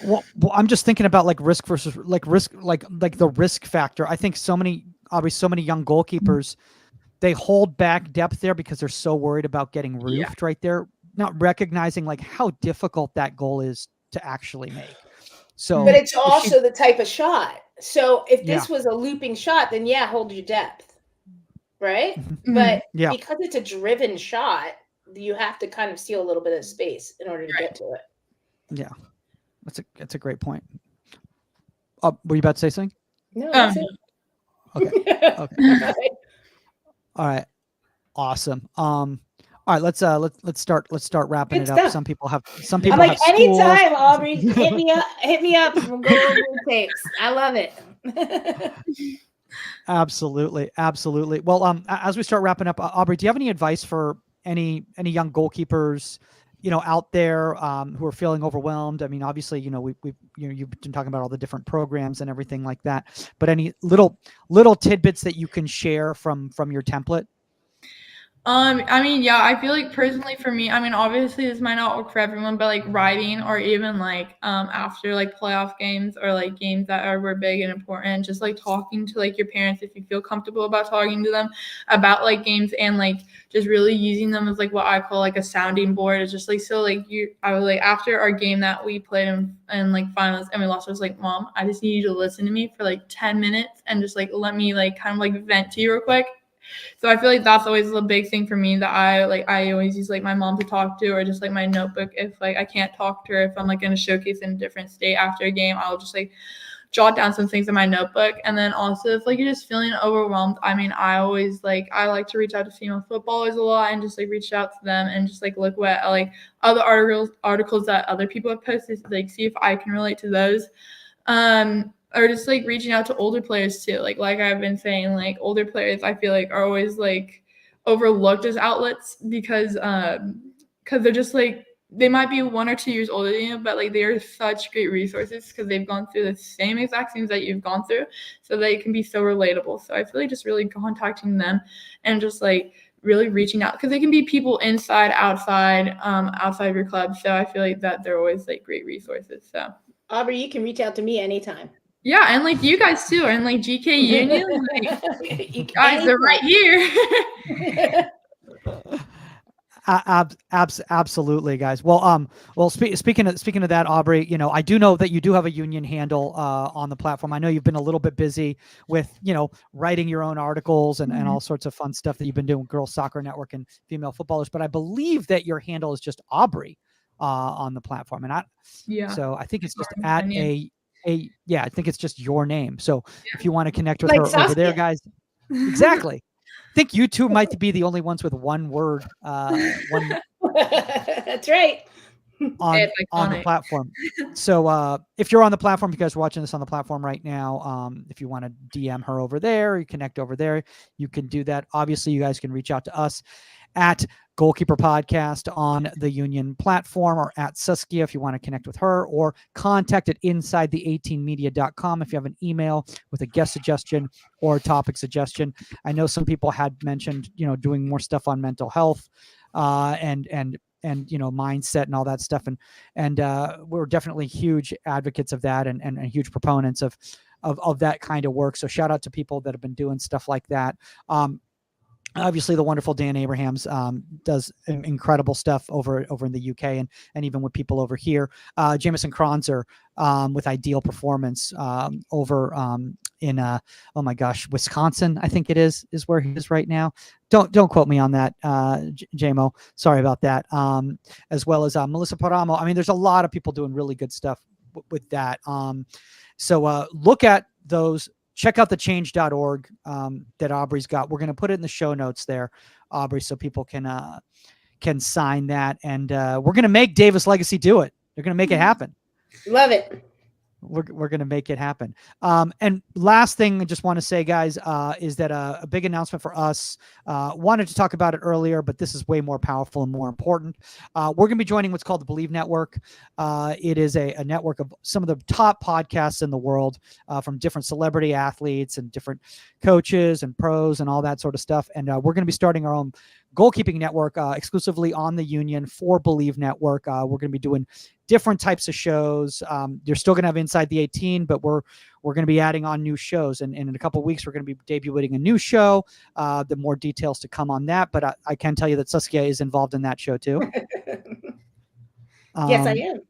Speaker 2: Well, I'm just thinking about like risk versus like the risk factor. I think so many young goalkeepers, they hold back depth there because they're so worried about getting roofed right there, not recognizing like how difficult that goal is to actually make. So,
Speaker 4: but it's also the type of shot. So if this was a looping shot, then hold your depth, right? But because it's a driven shot, you have to kind of steal a little bit of space in order to get to it.
Speaker 2: Yeah, that's a great point. Were you about to say something?
Speaker 4: No, that's it.
Speaker 2: Okay. Okay. All right. Awesome. All right, let's start wrapping it up.
Speaker 4: Stuff.
Speaker 2: Some people have
Speaker 4: I'm like, anytime, Aubrey, hit me up. We'll go over the tapes. I love it.
Speaker 2: Absolutely. Well, as we start wrapping up, Aubrey, do you have any advice for any young goalkeepers, out there who are feeling overwhelmed? I mean, obviously, you've been talking about all the different programs and everything like that, but any little tidbits that you can share from your template?
Speaker 3: I mean, I feel like personally for me, I mean, obviously this might not work for everyone, but like writing or even like after like playoff games or like games that were big and important, just like talking to like your parents if you feel comfortable about talking to them about like games, and like just really using them as like what I call like a sounding board. It's just like, so like I was like, after our game that we played in like finals and we lost, I was like, Mom, I just need you to listen to me for like 10 minutes and just like let me like kind of like vent to you real quick. So I feel like that's always a big thing for me, that I always use like my mom to talk to, or just like my notebook. If like I can't talk to her, if I'm like in a showcase in a different state after a game, I'll just like jot down some things in my notebook. And then also if like you're just feeling overwhelmed, I mean, I like to reach out to female footballers a lot and just like reach out to them and just like look what like other articles that other people have posted, like see if I can relate to those. Or just like reaching out to older players too. Like I've been saying, like older players I feel like are always like overlooked as outlets because they're just like, they might be 1 or 2 years older than you, but like they are such great resources because they've gone through the same exact things that you've gone through, so they can be so relatable. So I feel like just really contacting them and just like really reaching out, because they can be people inside, outside of your club. So I feel like that they're always like great resources. So
Speaker 4: Aubrey, you can reach out to me anytime.
Speaker 3: Yeah, and like you guys too, and like GK Union, like, you guys are right here.
Speaker 2: Absolutely, guys. Well, speaking of that, Aubrey, I do know that you do have a union handle on the platform. I know you've been a little bit busy with, writing your own articles and all sorts of fun stuff that you've been doing with Girls Soccer Network and female footballers. But I believe that your handle is just Aubrey on the platform, and so I think it's just at I think it's just your name. So if you want to connect with her over there, guys, exactly. I think you two might be the only ones with one word.
Speaker 4: That's right.
Speaker 2: On the platform. So if you're on the platform, you guys are watching this on the platform right now, if you want to DM her over there, you connect over there, you can do that. Obviously, you guys can reach out to us at Goalkeeper Podcast on the Union platform, or at Saskia if you want to connect with her, or contact at insidethe18media.com if you have an email with a guest suggestion or a topic suggestion. I know some people had mentioned, doing more stuff on mental health and mindset and all that stuff, and we're definitely huge advocates of that and huge proponents of that kind of work. So shout out to people that have been doing stuff like that. Obviously, the wonderful Dan Abrahams does incredible stuff over in the UK and even with people over here. Jameson Kronzer with Ideal Performance over in oh my gosh, Wisconsin, I think it is where he is right now. Don't quote me on that, JMO. Sorry about that. As well as Melissa Paramo. I mean, there's a lot of people doing really good stuff with that. So look at those. Check out the change.org that Aubrey's got. We're going to put it in the show notes there, Aubrey, so people can sign that. And we're going to make Davis Legacy do it. They're going to make it happen.
Speaker 4: Love it.
Speaker 2: we're going to make it happen. And last thing I just want to say, guys, is that a big announcement for us. Wanted to talk about it earlier, but this is way more powerful and more important. We're going to be joining what's called the Believe Network. It is a network of some of the top podcasts in the world, from different celebrity athletes and different coaches and pros and all that sort of stuff. And we're going to be starting our own goalkeeping network exclusively on the Union for Believe Network. We're going to be doing different types of shows. You're still going to have Inside the 18, but we're going to be adding on new shows. And in a couple of weeks, we're going to be debuting a new show. The more details to come on that, but I can tell you that Saskia is involved in that show too.
Speaker 4: Yes, I am.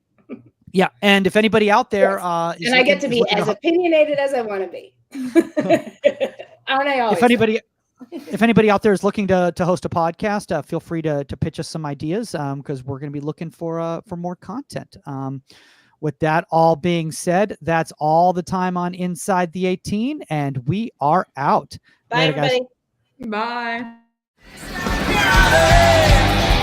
Speaker 2: Yeah, and if anybody out there,
Speaker 4: and I get to be as opinionated as I want to be. Aren't I always?
Speaker 2: If anybody out there is looking to host a podcast, feel free to pitch us some ideas, because we're going to be looking for more content. With that all being said, that's all the time on Inside the 18, and we are out.
Speaker 4: Bye,
Speaker 2: Later,
Speaker 4: everybody.
Speaker 2: Guys.
Speaker 3: Bye.